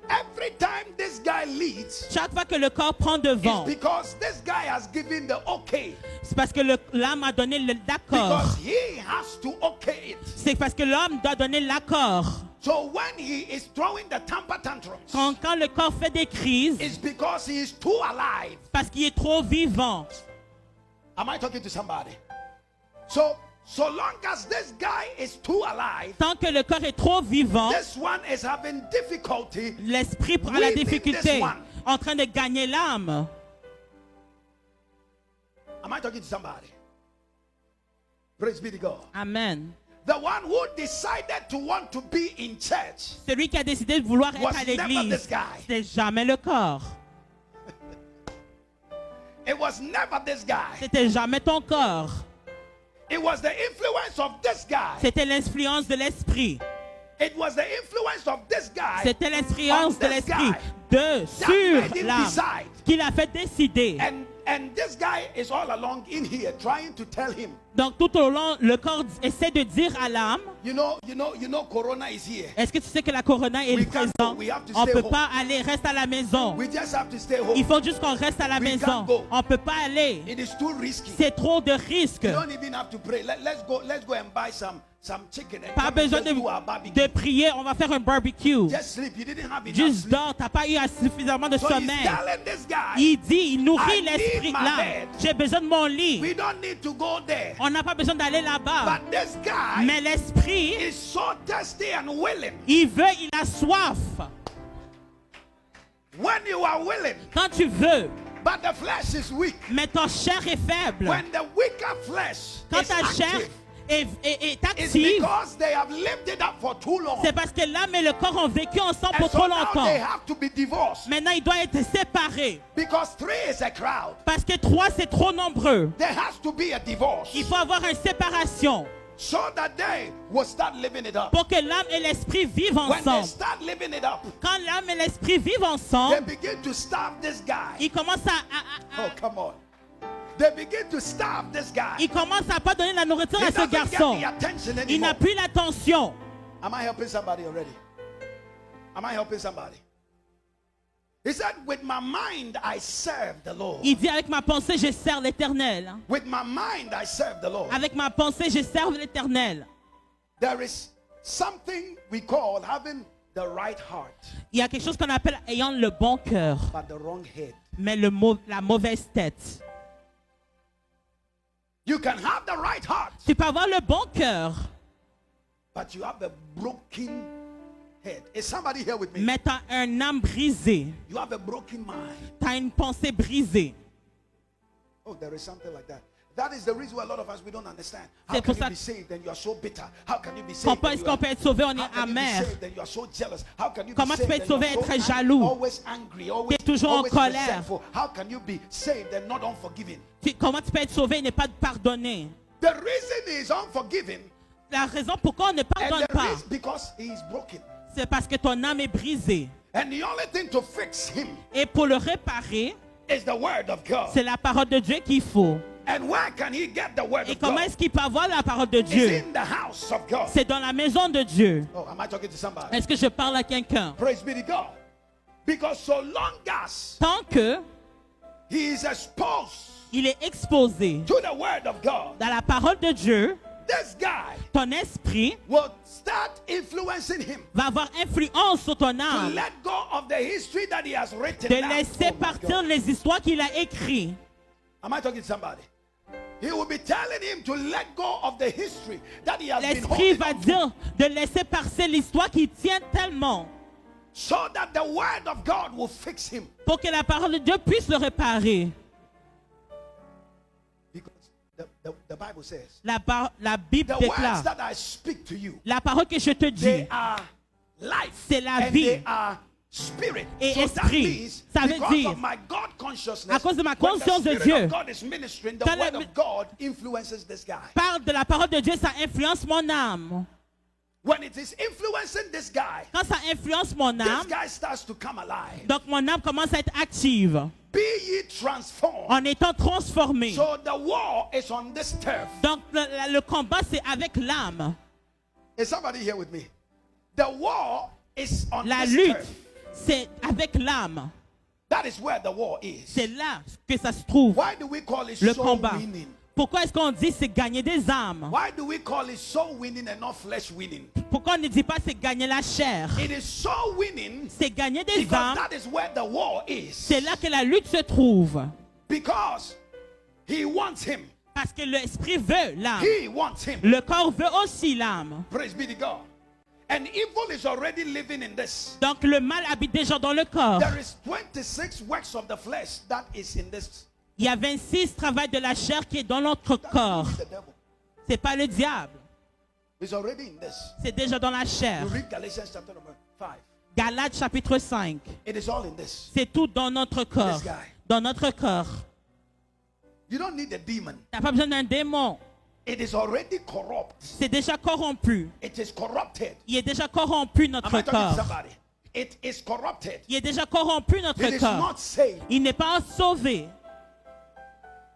Every time this guy leads, Chaque fois que le corps prend it's devant, because this guy has given the okay. c'est parce que l'âme a donné l'accord. Because he has to okay it. C'est parce que l'homme doit donner l'accord. So when he is throwing the temper tantrums, Quand le corps fait des crises, it's because he is too alive. parce qu'il est trop vivant. Am I talking to somebody? So long as this guy is too alive, Tant que le corps est trop vivant, this one is having difficulty. l'esprit prend la Winning difficulté this one. en train de gagner l'âme. Am I talking to somebody? Praise be to God. Amen. The one who decided to want to be in church Celui qui a décidé de vouloir être was à never this l'église, guy. c'était jamais le corps. It was never this guy. C'était jamais ton corps. It was the influence of this guy. C'était l'influence de l'esprit. It was the influence of this guy C'était l'influence on de this l'esprit guy sur made him l'âme decide. qui l'a fait décider. And this guy is all along in here trying to tell him, Donc tout au long, le corps essaie de dire à l'âme, you know, Corona is here. est-ce que tu sais que la corona est We can't go. présente? We have to On ne stay peut home. pas aller, reste à la maison. We just have to stay home. Il faut juste qu'on reste à la We maison. can't go. On ne peut pas aller. It is too risky. C'est trop de risques. You don't even have to pray. Let's go and buy some chicken and Pas come and besoin just do our barbecue. de prier, on va faire un barbecue. Just sleep. You didn't have enough Juste sleep. dors, t'as pas eu suffisamment de So he's sommeil. telling this guy, Il dit, il nourrit I l'esprit need my là. bed. J'ai besoin de mon lit. we don't need to go there. On n'a pas besoin d'aller là-bas. But this guy Mais l'esprit, is so thirsty and willing. il veut, il a soif. When you are willing, Quand tu veux, but the flesh is weak. mais ton chair est faible. When the weaker flesh Quand is ta chair active, est it's active, because they have lived it up for too long. c'est parce que l'âme et le corps ont vécu ensemble And pour so trop now longtemps. they have to be divorced. Maintenant, il doit être séparé. Because 3 is a crowd. Parce que 3, c'est trop nombreux. There has to be a divorce. Il faut avoir une séparation So that they will start living it up. pour que l'âme et l'esprit vivent When they ensemble. start living it up, Quand l'âme et l'esprit vivent they ensemble, begin to starve this guy. ils commencent Oh, come on. They begin to starve this guy. ils commencent à pas donner la nourriture He à ce doesn't garçon. get the attention Il n'a anymore. plus l'attention. Am I helping somebody already? Am I helping somebody? He said, with my mind I serve the Lord. Il dit, avec ma pensée, je sers l'Éternel. With my mind I serve the Lord. Avec ma pensée, je sers l'Éternel. There is something we call having the right heart, Il y a quelque chose qu'on appelle ayant le bon cœur, but the wrong head. mais la mauvaise tête. You can have the right heart, Tu peux avoir le bon cœur, but you have a broken head. Is somebody here with me? mais tu as un âme brisée. You have a broken mind. Tu as une pensée brisée. Oh, there is something like that. That is the reason why a lot of us we don't understand. How C'est can pour you ça be saved and you are so bitter? How can you be saved? Comment and est-ce you qu'on are- peut être sauvé? On est How can you be amer. saved and you are so jealous? How can you be Comment tu saved peux être and you sauvé are et so être jaloux? always angry, always, Tu es toujours en always colère. resentful? How can you be saved and not unforgiving? Comment tu peux être sauvé et ne pas te pardonner? The reason he is unforgiving La raison pourquoi on ne and pardonne the pas, reason because he is broken. c'est parce que ton âme est brisée. And the only thing to fix him Et pour le réparer, is the word of God. c'est la parole de Dieu qu'il faut. And where can he get the word Et of comment God? est-ce qu'il peut avoir la parole de It's Dieu? in the house of God. C'est dans la maison de Dieu. Oh, am I talking to somebody? Est-ce que je parle à quelqu'un? Praise be to God. Because so long as Tant que he is exposed il est exposé to the word of God, dans la parole de Dieu, this guy ton esprit will start influencing him va avoir influence sur ton to âme, let go of the history that he has written de down. laisser Oh my partir God. les histoires qu'il a écrites. Am I talking to somebody? He will be telling him to let go of the history that he has been L'esprit holding va on to, dire de laisser passer l'histoire qui tient tellement so that the word of God will fix him. pour que la parole de Dieu puisse le réparer. Because the Bible says, La Bible the words déclare, that I speak to you, la parole que je te dis, they are life c'est la and vie they are spirit. et So that esprit. means, Ça veut because dire, of my God consciousness, à cause de ma when the conscience de Spirit Dieu, of God is ministering, the quand word le- of God influences this guy. parle de la parole de Dieu, ça influence mon âme. When it is influencing this guy, Quand ça influence mon this âme, guy starts to come alive. donc mon âme commence à être active Be ye transformed. en étant transformée. So the war is on this turf. Donc le combat, c'est avec l'âme. Is somebody here with me? The war is on La this lutte, turf. c'est avec l'âme. That is where the war is. C'est là que ça se trouve, Why do we call it le soul combat. winning? Pourquoi est-ce qu'on dit c'est gagner des âmes? Why do we call it soul winning and not flesh winning? Pourquoi on ne dit pas c'est gagner la chair? It is soul winning C'est gagner des because âmes. that is where the war is. C'est là que la lutte se trouve. Because he wants him. Parce que l'esprit veut l'âme. He wants him. Le corps veut aussi l'âme. Praise be to God. And evil is already living in this. Donc le mal habite déjà dans le corps. There is 26 works of the flesh that is in this. Il y a 26 travails de la chair qui est dans notre corps. The devil C'est pas le diable. is already in this. C'est déjà dans la chair. You read Galatians chapter number 5. Galates chapitre 5. It is all in this. C'est tout dans notre corps. This guy. Dans notre corps. You don't need a demon. T'as pas besoin d'un démon. It is already corrupt. C'est déjà corrompu. It is corrupted. Il est déjà corrompu Am notre I talking to corps. somebody? It is corrupted. Il est déjà corrompu It notre is corps. not saved. Il n'est pas sauvé.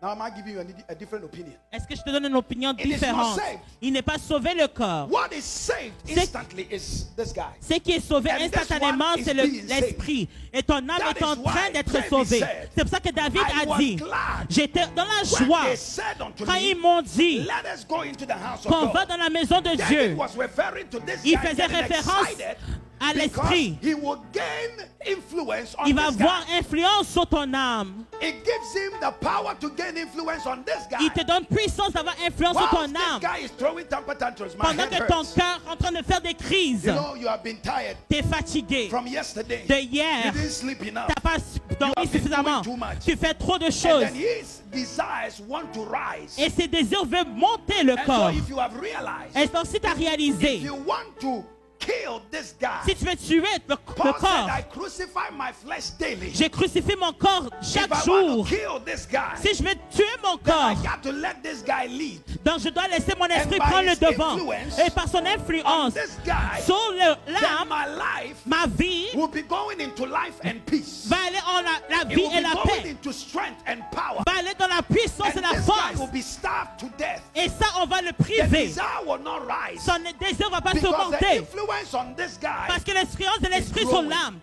Now am I giving you a different opinion? Est-ce que je te donne une opinion It is not différente? saved. Il n'est pas sauvé le corps. What is saved C'est- instantly is this guy. Ce qui est sauvé And this instantanément, one is c'est being l'esprit. Et ton âme That est en is train why d'être David sauvée. said, C'est pour ça que David I a was dit, glad j'étais dans la when joie they said unto quand me, ils m'ont dit let us go into the house of qu'on va God. dans la maison de David Dieu. was referring to this Il guy faisait getting référence excited à because l'esprit. he will gain influence on Il va this guy. avoir influence sur ton âme. It gives him the power to gain influence on this guy. Il te donne puissance d'avoir influence sur Whilst ton this âme. guy is throwing temper tantrums, my Pendant head que ton hurts. cœur est en train de faire des crises. You know, you have been tired T'es fatigué. from yesterday. De You hier. didn't sleep enough. T'as pas You dormi have been suffisamment. doing too much. Tu fais trop de And choses. then his desires want to rise. Et ses désirs veulent monter le And so corps. if you have realized, Et donc si tu as réalisé, if you want to kill this guy, si tu veux tuer le Paul corps, said, I crucify my flesh daily. j'ai crucifié mon corps If chaque I want jour. to kill this guy, Si je veux tuer mon then I corps, got to let this guy lead. donc je dois laisser mon esprit by prendre le his devant. influence Et par son On influence this guy, sur then l'âme, my life ma vie will be going into life and peace. va aller en la It vie will et be la going paix. into strength and power. Va aller dans la puissance et And la this guy will force. be starved to death. Et ça, on va le The priver. desire will not rise. Son désir ne va pas Because the surmonter. influence on this guy, Parce que l'expérience de l'esprit sur growing. l'âme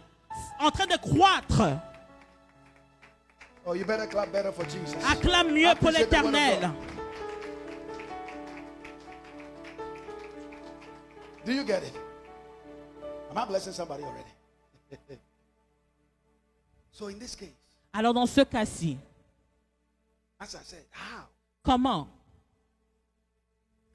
en train de croître. oh, you better clap better for Jesus. Acclame mieux pour Appreciate the word of l'Éternel. God. Do you get it? Am I blessing somebody already? So in this case, Alors dans ce cas-ci, as I said, how comment?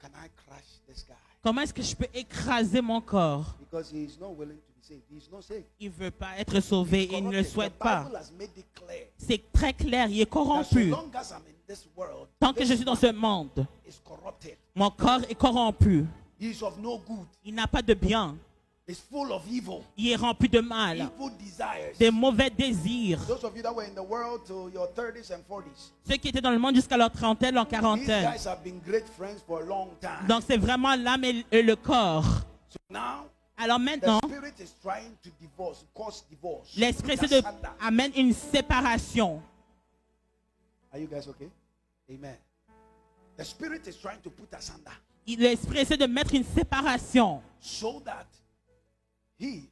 can I crush this guy? Comment est-ce que je peux écraser mon corps? Because he is not willing to be saved. He is not saved. Il ne veut pas être sauvé et il ne le Corrupted. souhaite The pas. Bible has made it clear C'est très clair, il est that so corrompu. long as I'm in this world, Tant que this je suis dans ce monde, is corrupted. mon corps est corrompu. He is of no good. Il n'a pas de bien. It's full of evil. Il est rempli de mal, Evil desires. de mauvais désirs. Those of you that were in the world to your 30s and 40s, Ceux qui étaient dans le monde jusqu'à leur trentaine, leur these quarantaine. guys have been great friends for a long time. Donc c'est vraiment l'âme et le corps. So now Alors The maintenant, spirit is trying to cause divorce. l'esprit Put essaie de asunder. amène une séparation. Are you guys okay? Amen. The spirit is trying to put asunder L'esprit essaie de mettre une séparation so that he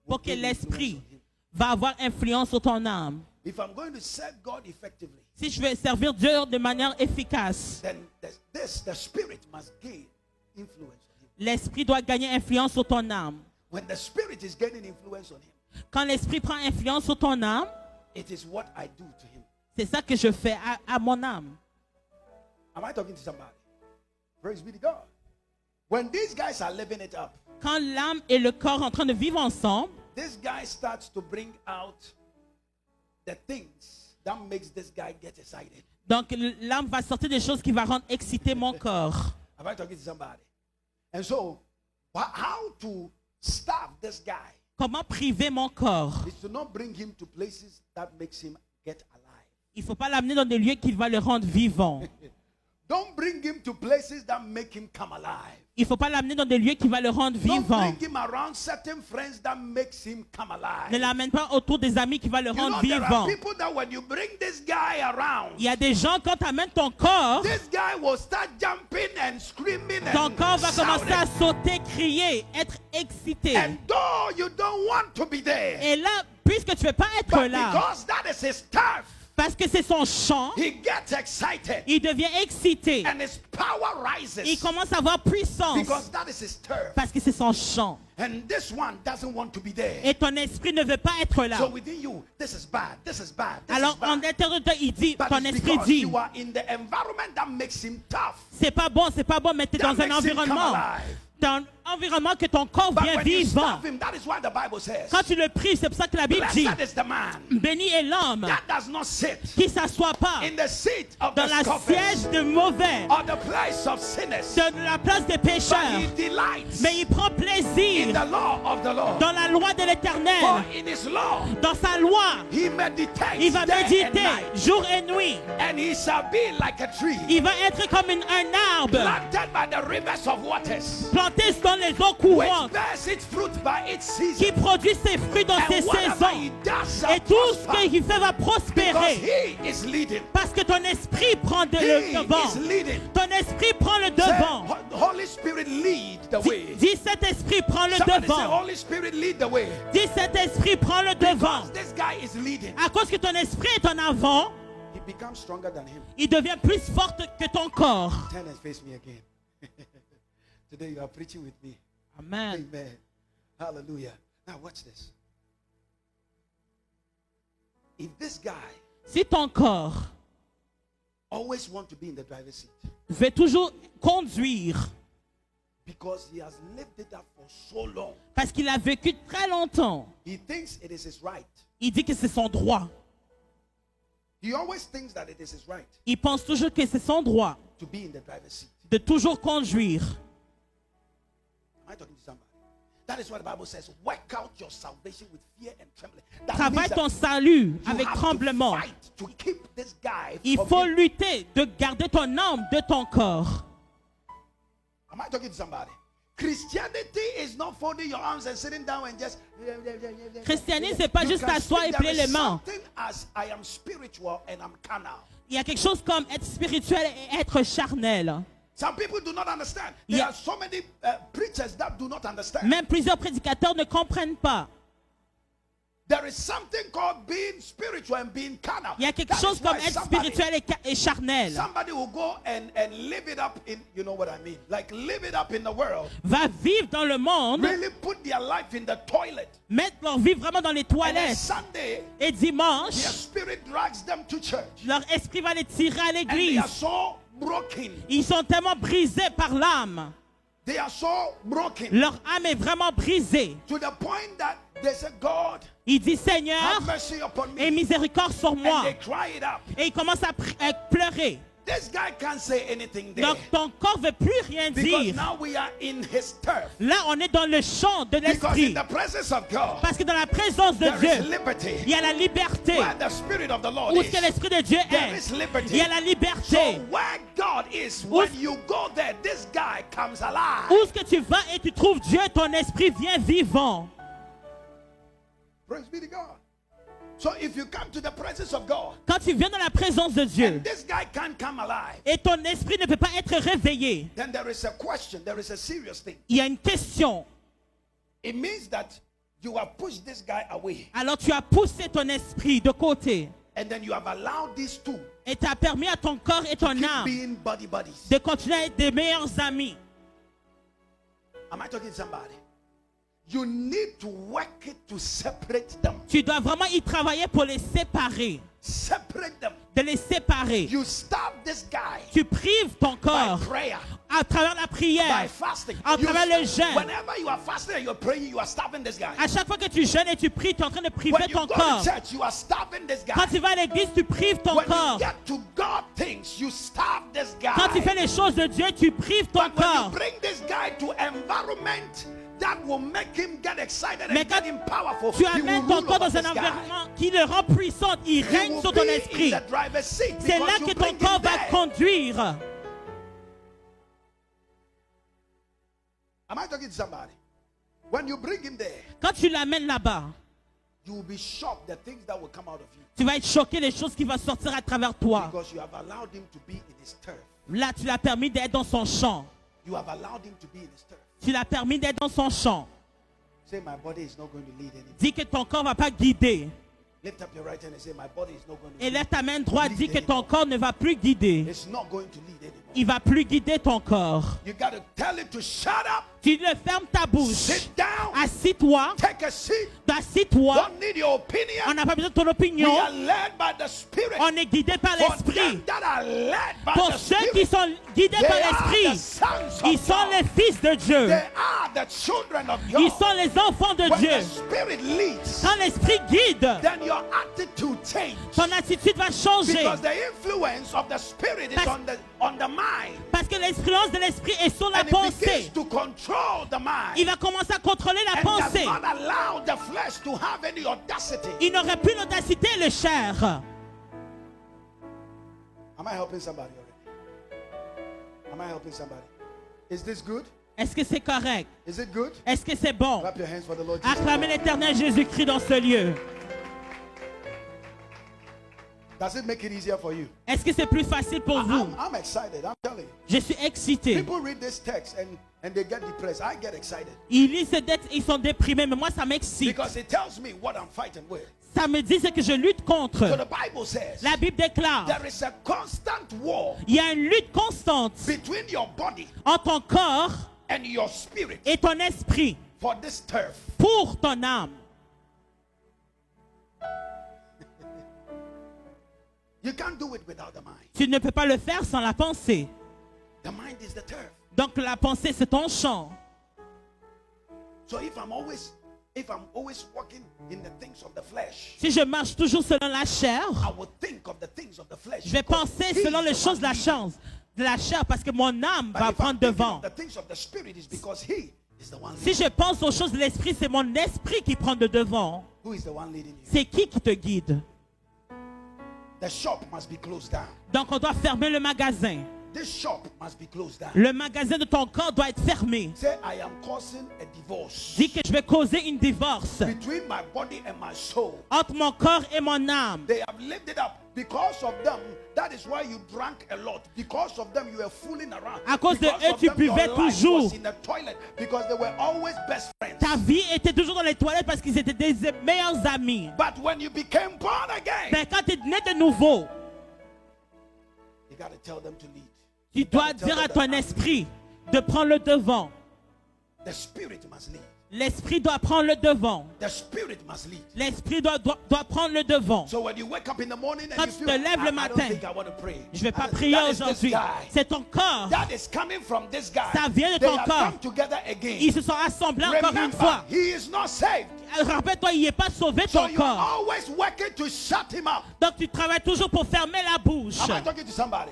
pour will que gain l'esprit influence on him. va avoir influence sur ton âme. If I'm going to serve God effectively, Si je veux servir Dieu de manière efficace, then the spirit must gain influence on him. l'esprit doit gagner influence sur ton âme. When the spirit is gaining influence on him, Quand l'esprit prend influence sur ton âme, it is what I do to him. c'est ça que je fais à mon âme. Am I talking to somebody? Praise be to God. When these guys are living it up, Quand l'âme et le corps sont en train de vivre ensemble, this guy starts to bring out the things that makes this guy get excited. donc l'âme va sortir des choses qui vont rendre excité mon corps. Am I talking to somebody? And so, how to stop this guy Comment priver mon corps? is to not bring him to places that makes him get alive. Il ne faut pas l'amener dans des lieux qui vont le rendre vivant. Don't bring him to places that make him come alive. Il ne faut pas l'amener dans des lieux qui vont le rendre Don't vivant. bring him around certain friends that makes him come alive. Ne l'amène pas autour des amis qui vont le You rendre know, there are vivant. people that when you bring this guy around, Il y a des gens, quand tu amènes ton corps, this guy will start jumping and screaming ton and corps va commencer à shouting. sauter, crier, être excité. And though you don't want to be there, Et là, puisque tu ne veux pas être but là, because that is his turf, parce que c'est son chant, he gets excited il devient excité. and his power rises Il commence à avoir puissance because that is his turf. parce que c'est son chant. And this one doesn't want to be there. Et ton esprit ne veut pas être là. So within you, this is bad, this is bad, this Alors is bad. en intérieur de toi, il dit, But ton it's esprit because dit, you are in the environment that makes him tough. c'est pas bon, mais tu es That dans un makes him come environnement. alive. Dans un environnement que ton corps But vient when you vivant. starve him, that is why the Bible says, Quand tu le prives, c'est pour ça que la Bible dit, blessed is the man béni est l'homme that does not sit qui ne s'assoit pas in the seat of dans the la scoffers siège de mauvais, or the place of sinners, de la place des but pécheurs, he delights mais il prend in plaisir the law of the Lord. dans la loi de For l'Éternel, in his law, dans sa loi. he meditates Il va day and méditer night, jour et nuit. and he shall be like a tree Il va être comme un arbre planted by the rivers of waters, planté dans les eaux which courantes bears its fruit by its season. qui produit ses fruits dans ses And whatever he saisons. does shall Et tout ce prosper, qu'il fait va because prospérer he is leading. parce que ton esprit prend le He devant. is leading. Ton esprit prend le Say, devant. Holy Spirit, lead the way. Dis cet esprit prend le Somebody say, devant. Holy Spirit, lead the way. Dis cet esprit prend le devant. Because this guy is leading. À cause que ton esprit est en avant, He becomes stronger than him. il devient plus fort que ton corps. Turn and face me again. Today you are preaching with me. Amen. Amen. Hallelujah. Now watch this. If this guy Si ton corps always want to be in the driver's seat veut toujours conduire because he has lived it up for so long, parce qu'il a vécu très longtemps, he thinks it is his right. il dit que c'est son droit. He always thinks that it is his right Il pense toujours que c'est son droit to be in the driver's seat. de toujours conduire. Am I talking to somebody? That is what the Bible says. Work out your salvation with fear and trembling. That Travaille means that ton salut you avec have to tremblement. fight to keep this guy Il from faut being- lutter de garder ton âme de ton corps. Am I talking to somebody? Christianity is not folding your arms and sitting down and just. Christianisme, c'est pas You juste can t'asseoir speak. et There plier is les mains. something as I am spiritual and I'm carnal. Il y a quelque chose comme être spirituel et être charnel. Some people do not understand. Yeah. There are so many preachers that do not understand. Même plusieurs prédicateurs ne comprennent pas. There is something called being spiritual and being carnal. Il y a quelque That chose is comme why être somebody- spirituel et charnel. Somebody will go and live it up in, you know what I mean? Like live it up in the world. Va vivre dans le monde, Really put their life in the toilet. mettre leur vie vraiment dans les And then toilettes. Sunday, Et their dimanche, spirit drags them to church. leur esprit va les tirer à And they l'église. are so broken. Ils sont tellement brisés par l'âme. They are so broken Leur âme est vraiment brisée. to the point that they say, God, Il dit, Seigneur, have mercy upon aie me. miséricorde sur moi. And they cry it up. Et il commence à pleurer. this guy can't say anything there. Donc ton corps ne veut plus rien Because dire. now we are in his turf. Là, on est dans le champ de Because in l'esprit. the presence of God, Parce que dans la présence de there is Dieu, il liberty. y a la liberté. Where the Spirit of the Lord Où is, est-ce que l'esprit de Dieu there est? is liberty. Il y a la So liberté. where God is, when you go there, this guy comes alive. Où est-ce que tu vas et tu trouves Dieu, ton esprit vient vivant. Praise be to God. So if you come to the presence of God, Quand tu viens dans la présence de Dieu and this guy can't come alive, et ton esprit ne peut pas être réveillé, then there is a question, there is a serious thing. il y a une question. It means that you have pushed this guy away, Alors tu as poussé ton esprit de côté and then you have allowed these two et tu as permis à ton corps et ton keep âme being buddy buddies. de continuer à être des meilleurs amis. Am I talking to somebody? You need to work it to separate them. Tu dois vraiment y travailler pour les séparer, Separate them. de les séparer. You stop this guy Tu prives ton by corps prayer, à travers la by prière, fasting. à travers le jeûne. Whenever you are fasting and you're praying, you are stopping this guy. À chaque fois que tu jeûnes et tu pries, tu es en train de priver When you ton go corps. to church, you are stopping this guy. Quand tu vas à l'église, tu prives ton When you corps. get to God things, you stop this guy. Quand tu fais les choses de Dieu, tu prives ton But when you corps. bring this guy to environment that will make him get excited Mais and quand get him powerful, tu he will amènes ton rule corps over dans un this guy. environnement qui le rend puissant, il He règne will sur ton be in esprit. the driver's seat C'est là because que you ton bring corps him va there. conduire. Am I talking to somebody? When you bring him there, Quand tu l'amènes là-bas, you will be shocked the things that will come out of you tu vas être choqué des choses qui vont sortir à travers toi. because you have allowed him to be in his turf. Là, tu l'as permis d'être dans son champ. You have allowed him to be in his turf. Tu l'as permis d'être dans son champ. Say, my body is not going to lead anymore. Dis que ton corps ne va pas guider. Lift up your right hand and say, my body is not going to Et lead. lève ta main droite, dis que ton corps ne va plus guider. It's not going to lead anymore. Il va plus guider ton corps. You got to tell it to shut up, Tu le fermes ta bouche. sit down, Assis-toi. take a seat. Assis-toi. Don't need your opinion. On n'a pas besoin de ton We opinion. are led by the Spirit. On est guidé par For l'esprit. them that are led by Pour the ceux qui Spirit, sont guidés they par are the l'esprit, sons ils of sont God. les fils de Dieu. They are the children of Ils God. sont les enfants de When Dieu. the Spirit leads, Quand l'esprit guide, then your attitude changes. ton attitude va changer. Because the influence of the Spirit is Parce- on the mind. Parce que l'influence de l'esprit est sur la And it begins pensée. to control the mind. Il va commencer à contrôler la And does pensée. not allow the flesh to have any audacity. Il n'aurait plus l'audacité et le chair. Am I helping somebody already? Am I helping somebody? Is this good? Est-ce que c'est correct? Is it good? Est-ce que c'est bon? Clap your hands for the Lord Jesus. Acclamez l'éternel Jésus-Christ dans ce lieu. Does it make it easier for you? Est-ce que c'est plus facile pour vous? I'm excited. I'm telling you. Je suis excité. People read this text and they get depressed. I get excited Ils lisent ce texte, ils sont déprimés, mais moi ça m'excite. because it tells me what I'm fighting with. Ça me dit ce que je lutte So contre. the Bible says La Bible déclare, there is a constant war il y a une lutte constante between your body entre ton corps and your spirit et ton esprit for this turf. pour ton âme. You can't do it without the mind. Tu ne peux pas le faire sans la pensée. The mind is the turf. Donc la pensée, c'est ton champ. So if I'm always walking in the things of the flesh, Si je marche toujours selon la chair, I will think of the things of the flesh. je vais because penser he selon is les the choses de one la leading. chance, de la chair, parce que mon âme But va if I'm prendre thinking devant. of the things of the spirit, is because he is the one Si leading. je pense aux choses de l'esprit, c'est mon esprit qui prend le devant. Who is the one leading you? C'est qui te guide? The shop must be closed down. Donc on doit fermer le magasin. This shop must be closed down. Le magasin de ton corps doit être fermé. Say, I am causing a divorce Dis que je vais causer une divorce between my body and my soul. entre mon corps et mon âme. They have lived it up. Because of them, that is why you drank a lot. Because of them, you were fooling around. À cause de Because eux, of tu them, your buvais life toujours. was in the toilet because they were always best friends. Ta vie était toujours dans les toilettes parce qu'ils étaient des meilleurs amis. But when you became born again, Mais quand tu es né de nouveau, you got to tell them to lead. tu dois dire à ton esprit de prendre le devant. The spirit must lead. L'esprit doit prendre le devant. The spirit must lead. L'esprit doit prendre le devant. So when you wake up in the morning and Quand you tu feel, te lèves le I matin, don't think I want to pray. Je ne vais pas That prier is this aujourd'hui. guy. C'est ton corps. That is coming from this guy. Ça vient de They ton have corps. come together again. Ils se sont assemblés encore une Remember, fois. he is not saved. Rappelle-toi, il n'est pas sauvé So ton you are corps. always working to shut him up. Donc tu travailles toujours pour fermer la bouche. Am I talking to somebody?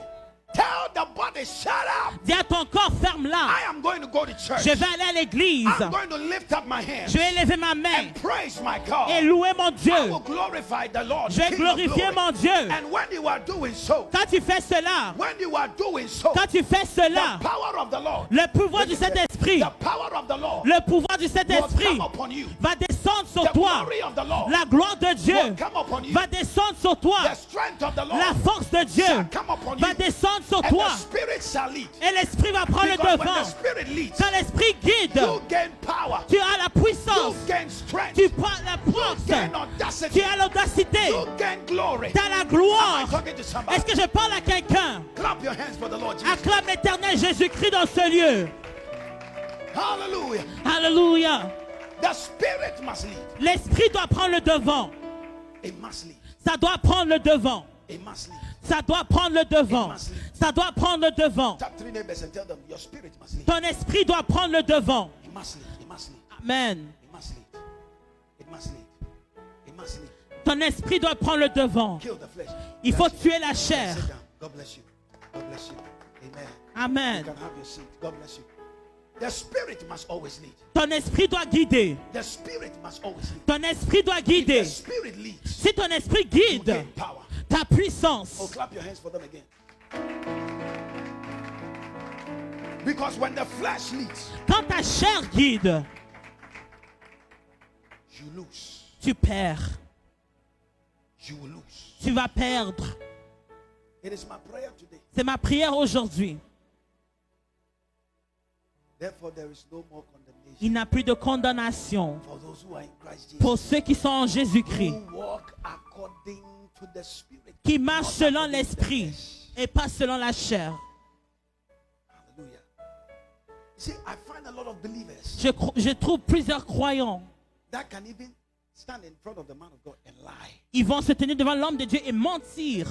Tell the body, shut up. Dis à ton corps, ferme-la. I am going to go to church. Je vais aller à l'église. I'm going to lift up my hands Je vais lever ma main and praise my God. et louer mon I Dieu. will glorify the Lord. Je vais King of glorifier glory. mon Dieu. And when you are doing so, Quand tu fais cela, when you are doing so, quand tu fais cela, the power of the Lord, le pouvoir du Saint-Esprit, the power of the Lord le pouvoir du will Saint-Esprit come upon you. va descendre sur The toi. glory of the Lord La gloire de will Dieu come upon you. va descendre sur toi. The strength of the Lord La force de shall Dieu come upon va you. descendre sur And toi. the Spirit shall lead. Et l'Esprit va prendre le Because when the devant. Spirit leads, Quand l'Esprit guide, you gain power. tu as la You puissance. gain strength. Tu prends la force. Gain Tu audacity. as l'audacité. You gain glory. Tu as la Am I gloire. talking to somebody? Est-ce que je parle à quelqu'un? Clap your hands for the Lord Jesus. Acclame l'Éternel Jésus-Christ dans ce lieu. Hallelujah. Alléluia. The Spirit must lead. L'Esprit doit prendre le devant. It must lead. Ça doit prendre le devant. It must lead. Ça doit prendre le devant. Ça doit prendre le devant. Tap three neighbors and tell them your spirit must lead. Ton esprit doit prendre le devant. It must lead. It must lead. Amen. It must lead. It must lead. It must lead. Ton esprit doit prendre le devant. Kill the flesh. Il faut That's it. tuer la chair. Sit down. God bless you. God bless you. Amen. You Amen. can have your seat. God bless you. The Spirit must always lead. Ton esprit doit guider. The Spirit must always lead. Ton esprit doit If guider. the Spirit leads, Si ton esprit you guide, gain power. ta puissance. Oh, clap your hands for them again. Because when the flesh leads, Quand ta chair guide, you lose. tu perds. You will lose. Tu vas perdre. It is my prayer today. C'est ma prière aujourd'hui. Therefore, there is no more condemnation Il n'y a plus de condamnation for those who are in Christ Jesus. pour ceux qui sont en Jésus-Christ, Who walk according to the Spirit. qui marchent not selon according to the l'esprit flesh. et pas selon la chair. Hallelujah. You see, I find a lot of believers Je trouve plusieurs croyants. that can even stand in front of the man of God and lie. Ils vont se tenir devant l'homme de Dieu et mentir.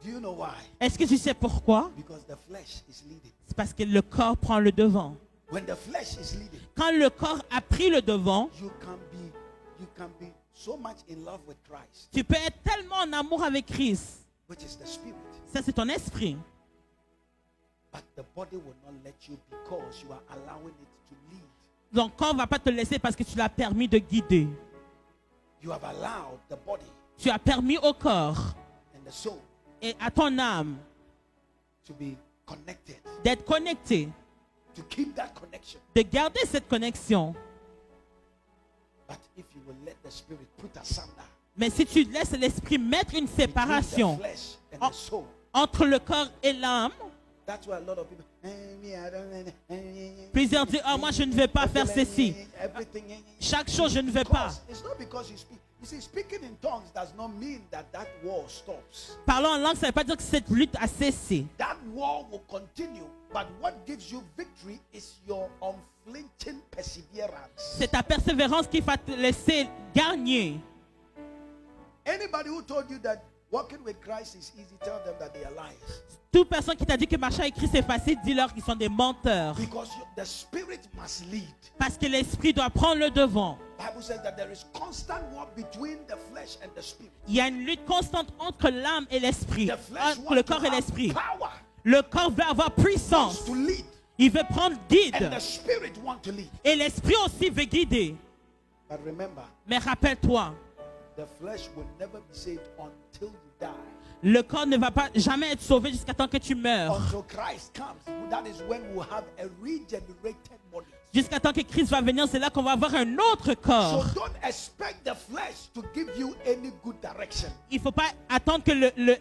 Do you know why? Est-ce que tu sais pourquoi? Because the flesh is leading. C'est parce que le corps prend le devant. When the flesh is leading, Quand le corps a pris le devant, you can be so much in love with Christ, tu peux être tellement en amour avec Christ. which is the Spirit. Ça, c'est ton esprit. But the body will not let you because you are allowing it to lead. Ton corps ne va pas te laisser parce que tu l'as permis de guider. You have allowed the body Tu as permis au corps and the soul et à ton âme to be connected, d'être connecté, to keep that connection. de garder cette connexion. But if you will let the Spirit put asunder Mais si tu laisses l'esprit mettre une between séparation the flesh and Oh. the soul, entre le corps et l'âme, that's why a lot of people. plusieurs disent, oh, moi je ne vais pas faire ceci. Everything. Chaque chose, je ne vais pas. Because it's not because you speak. You see, speaking in tongues does not mean that war stops. Parlons en langue, ça ne veut pas dire que cette lutte a cessé. That war will continue. But what gives you victory is your unflinching perseverance. C'est ta persévérance qui va te laisser gagner. Anybody who told you that walking with Christ is easy, tell them that they are liars. Toute personne qui t'a dit que marcher avec Christ est facile, dis-leur qu'ils sont des menteurs. Because the Spirit must lead. Parce que l'esprit doit prendre le devant. Bible says that there is constant war between the flesh and the spirit. Il y a une lutte constante entre l'âme et l'esprit, The flesh entre le wants to corps et have l'esprit. power, Le corps veut avoir puissance. wants to lead, Il veut prendre and guide. the spirit wants to lead. Et l'esprit aussi veut guider. But remember, Mais rappelle-toi, the flesh will never be saved until you die. le corps ne va pas jamais être sauvé jusqu'à temps que tu meurs. Until Christ comes, that is when we'll have a regenerated body. Jusqu'à temps que Christ va venir, c'est là qu'on va avoir un autre corps. So don't expect the flesh to give you any good direction. Il ne faut pas attendre que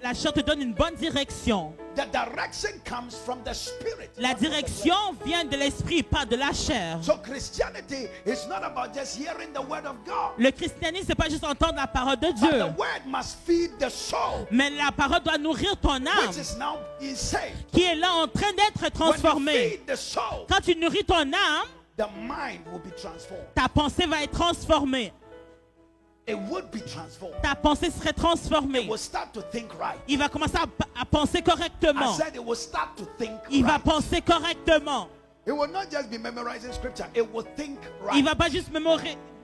la chair te donne une bonne direction. The direction comes from the spirit. La not from the direction flesh. vient de l'esprit, pas de la chair. So Christianity is not about just hearing the word of God. Le christianisme, c'est pas juste entendre la parole de But Dieu. the word must feed the soul, Mais la parole doit nourrir ton âme, which is now insane. qui est là en train d'être When you transformée. feed the soul, Quand tu nourris ton âme, the mind will be transformed. ta pensée va être transformée. It would be transformed. Ta pensée serait It transformée. will start to think right. Il va commencer à penser I correctement. said it will start to think Il va right. penser correctement. It will not just be memorizing scripture. It will think Il right. va pas juste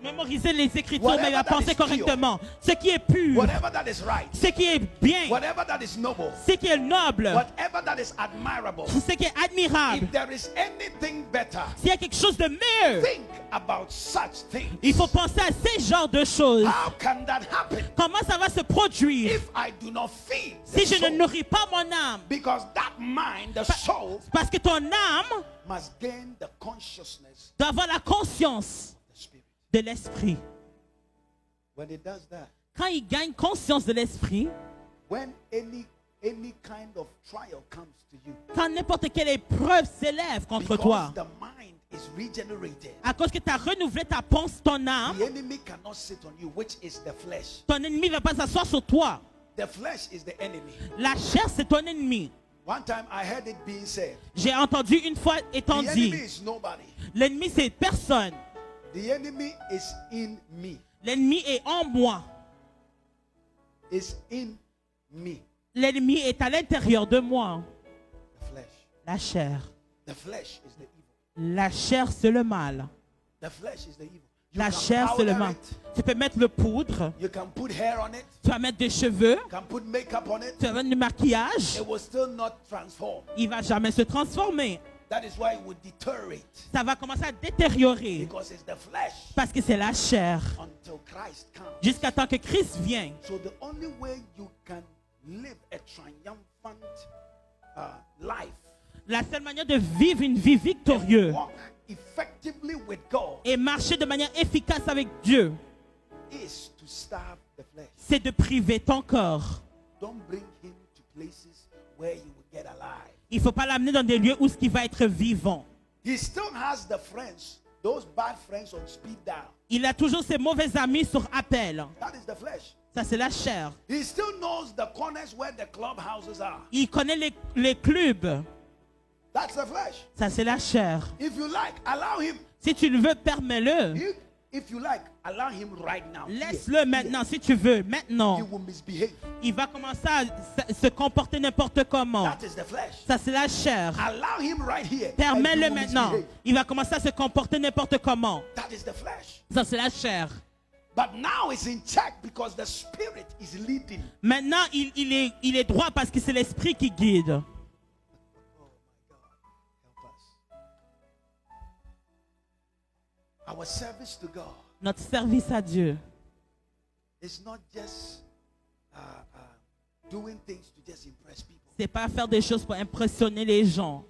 mémoriser les Écritures, mais Whatever la that penser is pure. correctement. Ce qui est pur, whatever that is right, ce qui est bien, whatever that is noble, ce qui est noble, whatever that is admirable, ce qui est admirable. if there is anything better, S'il y a quelque chose de mieux, think about such things. il faut penser à ces genres de choses. How can that happen Comment ça va se produire if I do not feed the si je ne soul? nourris pas mon âme? Because that mind, the soul, Parce que ton âme must gain the consciousness doit avoir la conscience of the spirit. de l'esprit. When it does that, Quand il gagne conscience de l'esprit, when any kind of trial comes to you, quand n'importe quelle épreuve s'élève contre because toi, the mind is regenerated, à cause que tu as renouvelé ta pensée, ton âme, the enemy cannot sit on you, which is the flesh. ton ennemi ne va pas s'asseoir sur toi. The flesh is the enemy. La chair, c'est ton ennemi. One time I heard it being said, J'ai entendu une fois étant the dit, enemy is nobody. l'ennemi c'est personne. The enemy is in me. L'ennemi est en moi. Is in me. L'ennemi est à l'intérieur de moi. The flesh. La chair. The flesh is the evil. La chair, c'est le mal. The flesh is the evil. You La can chair, c'est le powder mal. it. Tu peux mettre le poudre, You can put hair on it. tu vas mettre des cheveux, You can put makeup on it. tu vas mettre du maquillage. It will still not transform. Il va jamais se transformer. That is why it will deteriorate. Ça va commencer à détériorer Because it's the flesh parce que c'est la chair. until Christ comes. Jusqu'à temps que Christ vienne. So the only way you can live a triumphant life, La seule manière de vivre une vie victorieuse walk effectively with God, et marcher de manière efficace avec Dieu, is to starve the flesh. c'est de priver ton corps. Don't bring him to places where he will get alive. Il ne faut pas l'amener dans des lieux où il va être vivant. He still has the friends, those bad friends on speed dial. Il a toujours ses mauvais amis sur appel. That is the flesh. Ça, c'est la chair. He still knows the corners where the clubhouses are. Il connaît les clubs. That's the flesh. Ça, c'est la chair. If you like, allow him. Si tu le veux, permets-le. If you like, allow him right now. Laisse-le Here, maintenant, si tu veux. here. Maintenant. He will misbehave. Il va commencer à se comporter n'importe comment. That is the flesh. Ça, c'est la chair. Allow him right here. and he Permets-le will maintenant. misbehave. Il va commencer à se comporter n'importe comment. That is the flesh. Ça, c'est la chair. But now it's in check because the spirit is leading. Maintenant, il est droit parce que c'est l'esprit qui guide. Oh my God, help us. Our service to God Notre service à Dieu, is not just doing things to just impress people. c'est pas faire des choses pour impressionner les gens.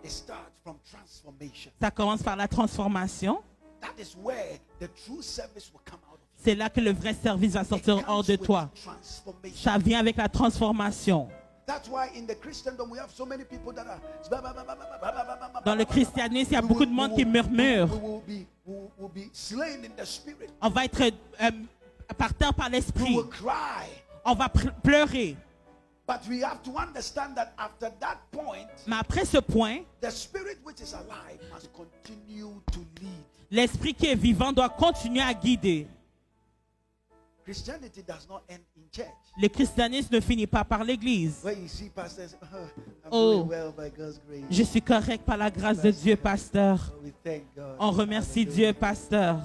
It starts from transformation. Ça commence par la transformation. That is where the true service will come out of you. C'est là que le vrai service va It sortir comes hors de with toi. transformation. Ça vient avec la transformation. That's why in the Christendom we have so many people that are Dans le christianisme, il y a beaucoup de monde qui murmure. we will be slain in the spirit. On va être par terre par We l'esprit. will cry. On va pleurer. But we have to understand that after that point, Mais après ce point, the spirit which is alive must continue to lead. l'esprit qui est vivant doit continuer à guider. Christianity does not end in church. Le christianisme ne finit pas par l'église. Where you see pastors, I'm Oh. doing well by God's grace. Je suis correct par la grâce de Dieu, pasteur. Oh, we thank God. On remercie Hallelujah. Dieu, pasteur.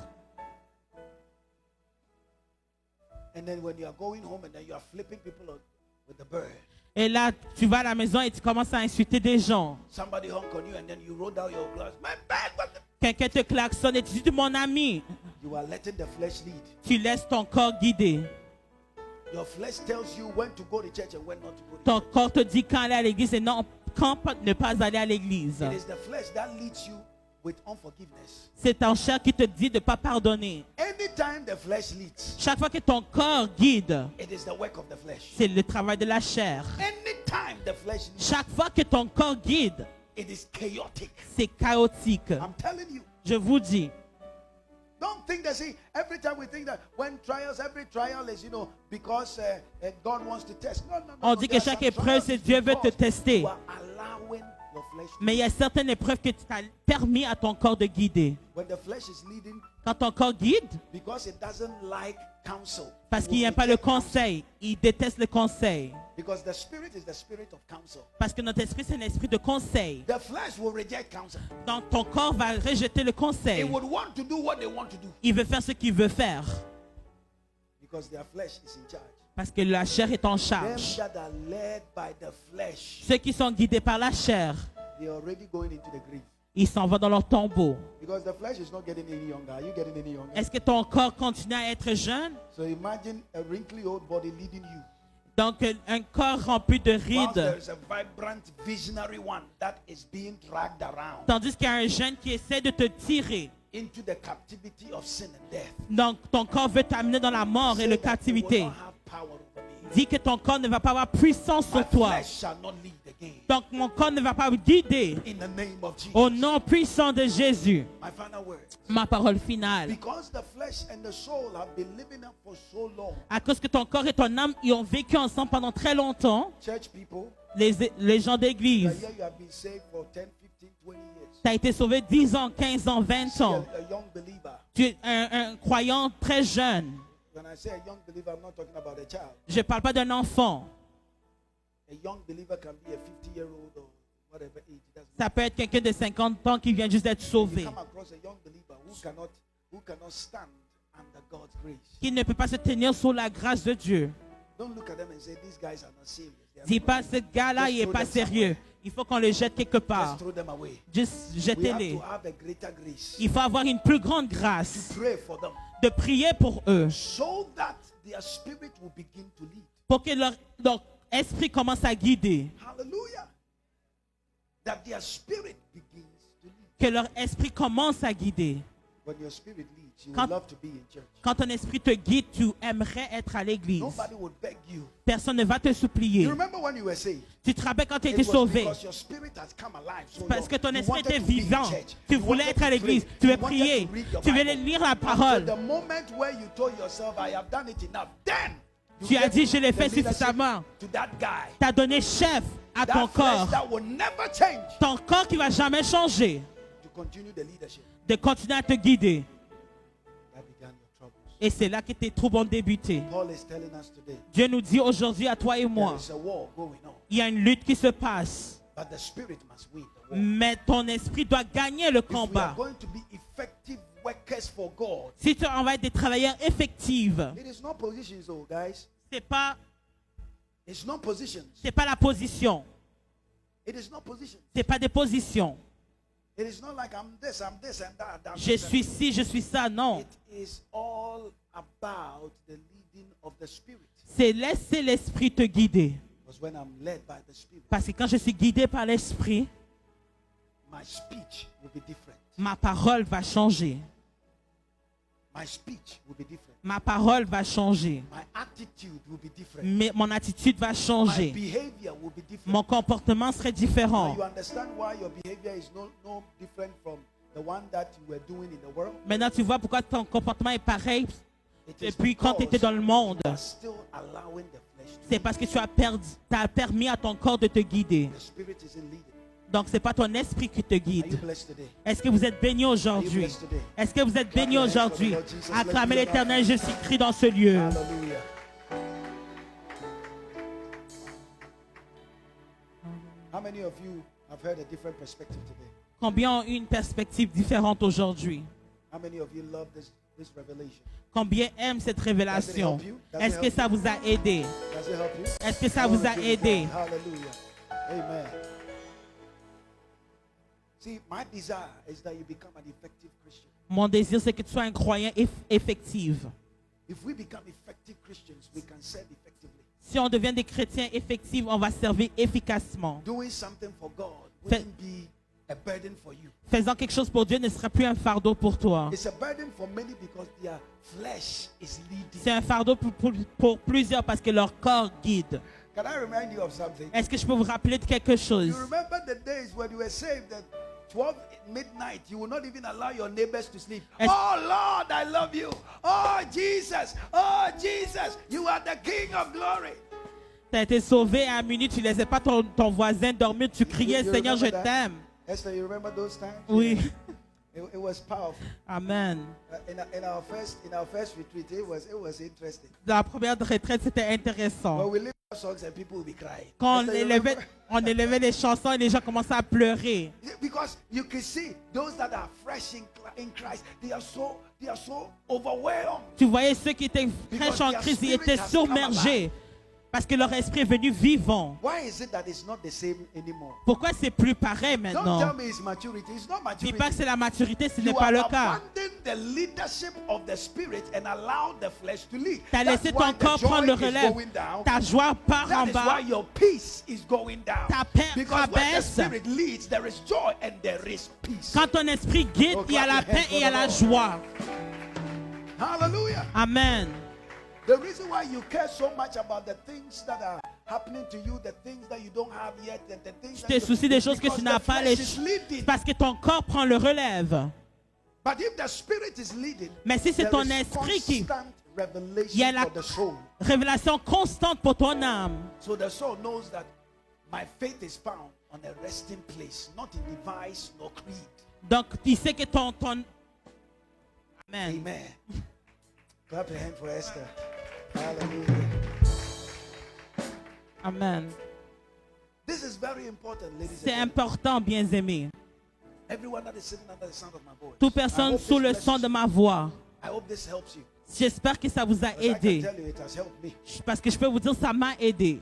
And then when you are going home and then you are flipping people out with the bird, Et là, tu vas à la maison et tu commences à insulter des gens. somebody honk on you and then you roll down your glass. My bad, what the... Quelqu'un te klaxonne et tu dis, mon ami, You are letting the flesh lead. tu laisses ton corps guider. Your flesh tells you when to go to church and when not to go to Ton church. corps te dit quand aller à l'église et non, quand ne pas aller à l'église. It is the flesh that leads you with unforgiveness. C'est ton chair qui te dit de ne pas pardonner. Anytime the flesh leads, Chaque fois que ton corps guide, it is the work of the flesh. c'est le travail de la chair. Anytime the flesh leads, Chaque fois que ton corps guide, it is chaotic. c'est chaotique. I'm telling you. Je vous dis, Don't think that, see, every time we think that when trials, every trial is, because God wants to test. No, no, no. on no. dit There que are chaque some épreuve, trials c'est is Dieu veut te because tester. You are allowing your flesh to Mais il y a certaines épreuves que tu as permis à ton corps de guider. when the flesh is leading, Quand ton corps guide, because it doesn't like counsel. parce it qu'il will n'aime pas le reject counsel. conseil, il déteste le conseil. Because the spirit is the spirit of counsel. Parce que notre esprit, c'est un esprit de conseil. The flesh will reject counsel. Donc ton corps va rejeter le conseil. It would want to do what they want to do Il veut faire ce qu'il veut faire. because their flesh is in charge. Parce que la chair est en Them charge. that are led by the flesh, Ceux qui sont guidés par la chair, they are already going into the grave. ils s'en vont dans leur tombeau. Because the flesh is not getting any younger. Are you getting any younger? Est-ce que ton corps continue à être jeune? So imagine a wrinkly old body leading you. Donc un corps rempli de Whilst there rides. is a vibrant, visionary one that is being dragged around Tandis qu'il y a un jeune qui essaie de te tirer. into the captivity of sin and death. Donc ton corps veut t'amener dans la mort et Say la that it captivité. will not have power over me. Dis que ton corps ne va pas avoir puissance My sur toi. flesh shall not lead again. Donc mon corps ne va pas guider. In the name of Jesus. Au nom puissant de Jésus. My final word. Ma parole finale. Because the flesh and the soul have been living up for so long. À cause que ton corps et ton âme y ont vécu ensemble pendant très longtemps, Church people, les gens the d'église, year you have been saved for 10, 15, 20 years. tu as été sauvé 10 ans, 15 ans, 20 See, ans. a young believer. Tu es un croyant très jeune. When I say a young believer, I'm not talking about a child. Je ne parle pas d'un enfant. A young believer can be a 50-year-old or whatever age. It doesn't Ça peut être quelqu'un de 50 ans qui vient juste d'être You sauvé, come across a young believer who cannot stand under God's grace. qui ne peut pas se tenir sous la grâce de Dieu. Don't look at them and say these guys are not serious. They are Dis not pas, serious. ce gars-là, il n'est pas sérieux. Il faut qu'on le jette quelque part. Just throw them away. Juste We have jetez-les. to have a greater grace Il faut avoir une plus grande to grâce pray for them de prier pour eux, so that their spirit will begin to lead. pour que leur esprit commence à guider, Hallelujah. That their spirit begins to lead. que leur esprit commence à guider. When your spirit leads, you Quand- will love to be in church. Quand ton esprit te guide, tu aimerais être à l'église. Nobody would beg you. Personne ne va te supplier. You remember when you were saved? Tu te rappelles quand tu as It été was sauvé? because your spirit has come alive. So Parce que ton you esprit wanted était to be in vivant. church. Tu You voulais wanted être à to l'église. pray. Tu veux You wanted prier. to read your Tu voulais Bible. lire la Until parole. the moment where you told yourself, I have done it enough, then you Tu as gave dit, je l'ai the fait leadership suffisamment. to that guy. Tu as donné chef à ton That corps. flesh that will never change Ton corps qui va jamais changer. to continue the leadership. De continuer à te guider. That began your troubles. Et c'est là que tes troubles ont débuté. Paul is telling us today, Dieu nous dit aujourd'hui à toi et there moi, is a war going on, il y a une lutte qui se passe. but the spirit must win the war. Mais ton esprit doit gagner le If we are combat. going to be effective workers for God, Si tu en vas être des travailleurs effectifs, it is not positions, oh guys. c'est pas It's not positions. la position. It is not positions. C'est pas des positions. It is not like I'm this and that. I'm Je this and suis ci, je suis ça. Non. It is all about the leading of the Spirit. C'est laisser l'esprit te guider. Because when I'm led by the Spirit, Parce que quand je suis guidé par l'esprit, my speech will be different. ma parole va changer. My speech will be different. Ma parole va changer. My attitude will be different. Mais mon attitude va My changer. behavior will be different. Mon comportement serait Now différent. you understand why your behavior is no different from the one that you were doing in the world? Maintenant, tu vois pourquoi ton comportement est pareil It is depuis quand tu étais because dans le monde. you are still allowing the flesh to C'est lead. parce que tu as permis à ton corps de te guider. The Spirit isn't leading. Donc, ce n'est pas ton esprit qui te Are you guide. blessed today? Est-ce que vous êtes bénis aujourd'hui? Est-ce que vous êtes bénis aujourd'hui? Acclamez l'Éternel, Jésus-Christ dans ce lieu. Hallelujah. How many of you have heard a different perspective today? Combien ont eu une perspective différente aujourd'hui? How many of you love this revelation? Combien aiment cette révélation? Est-ce que ça vous a aidé? Does it help you? Est-ce que ça vous a aidé? Hallelujah. Amen. See, my desire is that you become an effective Christian. Mon désir, c'est que tu sois un croyant effectif. If we become effective Christians, we can serve effectively. Si on devient des chrétiens effectifs, on va servir efficacement. Doing something for God Fait- wouldn't be a burden for you. Faisant quelque chose pour Dieu ne sera plus un fardeau pour toi. It's a burden for many because their flesh is leading. C'est un fardeau pour plusieurs parce que leur corps guide. Can I remind you of something? Est-ce que je peux vous rappeler de quelque chose? You remember the days when you were saved at 12 midnight, you will not even allow your neighbors to sleep. Est- Oh Lord, I love you. Oh Jesus, you are the King of glory. Tu as été sauvé à minuit, tu ne laissais pas ton voisin dormir, tu criais, You Seigneur, je remember that? t'aime. Esther, you remember those times? Oui. It was powerful. Amen. In our first retreat, it was interesting. Dans la première retraite, c'était When intéressant. we lift our songs and people will be crying. Quand Esther, you remember? on élevait les chansons et les gens commençaient à pleurer. Because you can see those that are fresh in Christ, they are so overwhelmed. Tu voyais ceux qui étaient Because fraîches en their Christ, ils spirit étaient has come submergés. Parce que leur esprit est venu vivant. Why is it that it's not the same anymore? Pourquoi c'est plus pareil Don't maintenant? tell me it's maturity. It's not Dis maturity. pas que c'est la maturité, ce n'est You pas have le cas. abandoned the leadership of the spirit and allowed the flesh to lead. Tu as That's laissé why ton corps the joy prendre le is relève. going down. Ta joie part That en is bas. why your peace is going down. Ta paix Because when the rabaisse. spirit leads, there is joy and there is peace. Quand ton esprit guide, Oh, il y a clap la your paix hands et il y a for la the joie. Hallelujah. Amen. The reason why you care so much about the things that are happening to you, the things that you don't have yet, and the things Tu that te soucies des choses que tu n'as pas, leading. parce que ton corps prend le relève. But if the spirit is leading, Mais si c'est there ton is esprit qui... constant Il y a revelation la for the soul. révélation constante pour ton âme. So the soul knows that my faith is found on a resting place, not in device nor creed. Donc, il sait que ton... Amen. Amen. Clap your hand for Esther. Hallelujah. Amen. This is very important, ladies C'est and gentlemen. important, bien-aimé. Everyone that is sitting under the sound of my voice. Toute I personne hope sous this le blesses son de you. ma voix, I hope this helps you. j'espère que ça vous a Because I can aidé. tell you it has helped me. Parce que je peux vous dire, ça m'a aidé.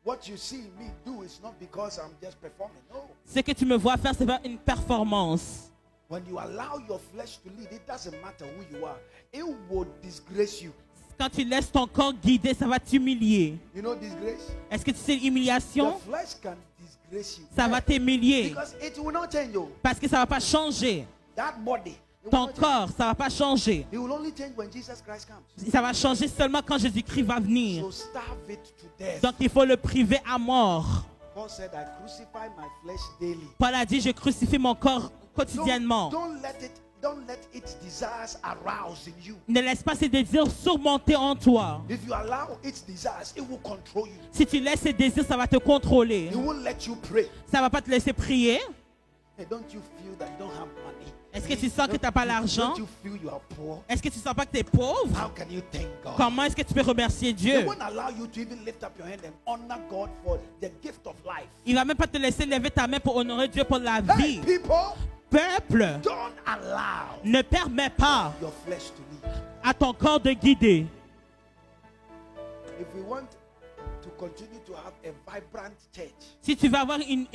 What you see me do is not because I'm just performing. No. Ce que tu me vois faire, c'est pas une performance. When you allow your flesh to lead, it doesn't matter who you are. It will disgrace you. Quand tu laisses ton corps guider, ça va t'humilier. You know disgrace? Est-ce que tu sais The l'humiliation? flesh can disgrace you. Ça va t'humilier. Because it will not change you. Parce que ça va pas changer. That body. It will Ton not change. corps, ça va pas changer. It will only change when Jesus Christ comes. Ça va changer seulement quand Jésus-Christ va venir. So starve it to death. Donc il faut le priver à mort. Paul said, I crucify my flesh daily. Paul a dit, je crucifie mon corps quotidiennement. Don't let its desires arouse in you. Ne laisse pas ses désirs surmonter en toi. If you allow its desires, it will control you. Si tu laisses ses désirs, ça va te contrôler. It won't let you pray. Ça va pas te laisser prier. Hey, don't you feel that you don't have money? Est-ce que tu sens que tu n'as pas l'argent? Don't you feel you are poor? Est-ce que tu sens pas que tu es pauvre? How can you thank God? Comment est-ce que tu peux remercier It Dieu? won't allow you to even lift up your hand and honor God for the gift of life. Il va même pas te laisser lever ta main pour honorer Dieu pour la Hey, vie. people, Peuple, don't allow ne permets pas your flesh to lead. à ton corps de guider. If we want to continue to have a vibrant church, Si tu veux avoir une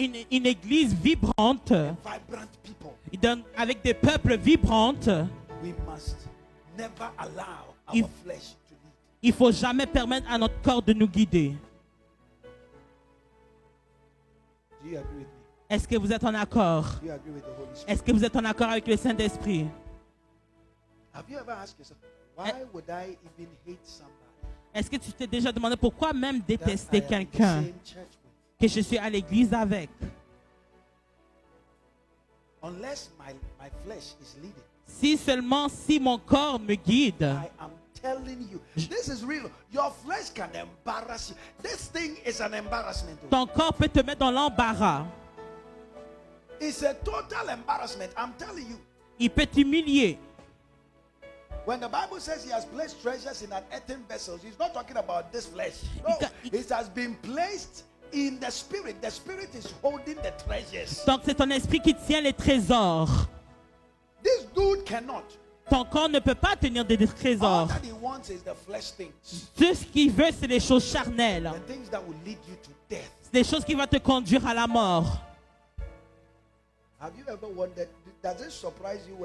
église vibrante, vibrant people, avec des peuples vibrantes, we must never allow our If- flesh to lead. il faut jamais permettre à notre corps de nous guider. Do you agree with me? Est-ce que vous êtes en accord? Do you agree with the Holy Spirit? Est-ce que vous êtes en accord avec le Saint-Esprit? Have you ever asked yourself, why would I even hate somebody Est-ce que tu t'es déjà demandé pourquoi même that I détester am in the quelqu'un same church with? que je suis à l'église avec? Unless my flesh is leading. Si mon corps me guide, I am telling you, this is real. Your flesh can embarrass you. This thing is an embarrassment. ton corps peut te mettre dans l'embarras. It's a total embarrassment. I'm telling you. Il peut t'humilier. When the Bible says he has placed treasures in an earthen vessel, he's not talking about this flesh. No, it has been placed in the spirit. The spirit is holding the treasures. Donc c'est ton esprit qui tient les trésors. This dude cannot. Ton corps ne peut pas tenir des All trésors. that he wants is the flesh things. Tout ce qu'il veut, c'est les choses charnelles. The things that will lead you to death. C'est des choses qui vont te conduire à la mort. Have you ever wondered, does it surprise you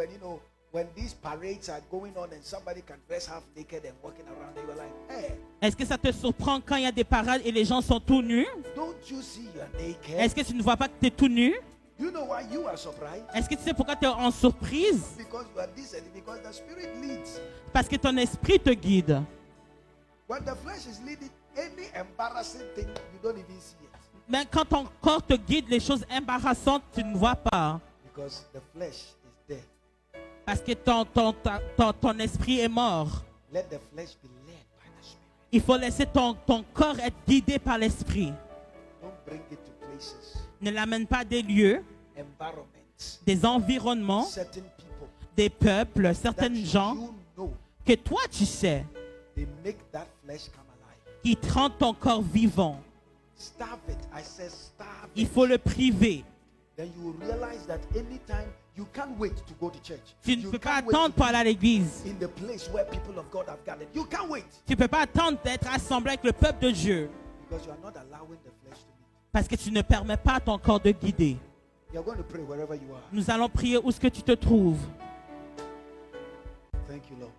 when these parades are going on and somebody can dress half naked and walking around and you're like, hey, Est-ce que ça te surprend quand il y a des parades et les gens sont tout nus? don't you see you're naked? Est-ce que tu ne vois pas que tu es tout nu? You know why you are surprised? Est-ce que tu sais pourquoi tu es en surprise? Because you are decent, because the spirit leads. Parce que ton esprit te guide. When the flesh is leading, any embarrassing thing, you don't even see it. Mais quand ton corps te guide, les choses embarrassantes, tu ne vois pas. Because the flesh is dead. Parce que ton esprit est mort. Let the flesh be led by the spirit. Il faut laisser ton corps être guidé par l'esprit. Don't bring it to places, Ne l'amène pas des lieux, environments, des environnements, certain people des peuples, that certaines gens you know que toi tu sais they make that flesh come alive. qui te rendent ton corps vivant. Starve it. I said starve Il it. faut le priver. Then you will realize that anytime you can't wait to go to church. Tu ne You peux pas can't wait attendre to pour be aller à l'église. in the place where people of God have gathered. You can't wait Tu ne peux pas attendre d'être assemblé avec le peuple de Dieu because you are not allowing the flesh to lead. parce que tu ne permets pas à ton corps de guider. You are going to pray wherever you are. Nous allons prier où est-ce que tu te trouves. Thank you, Lord.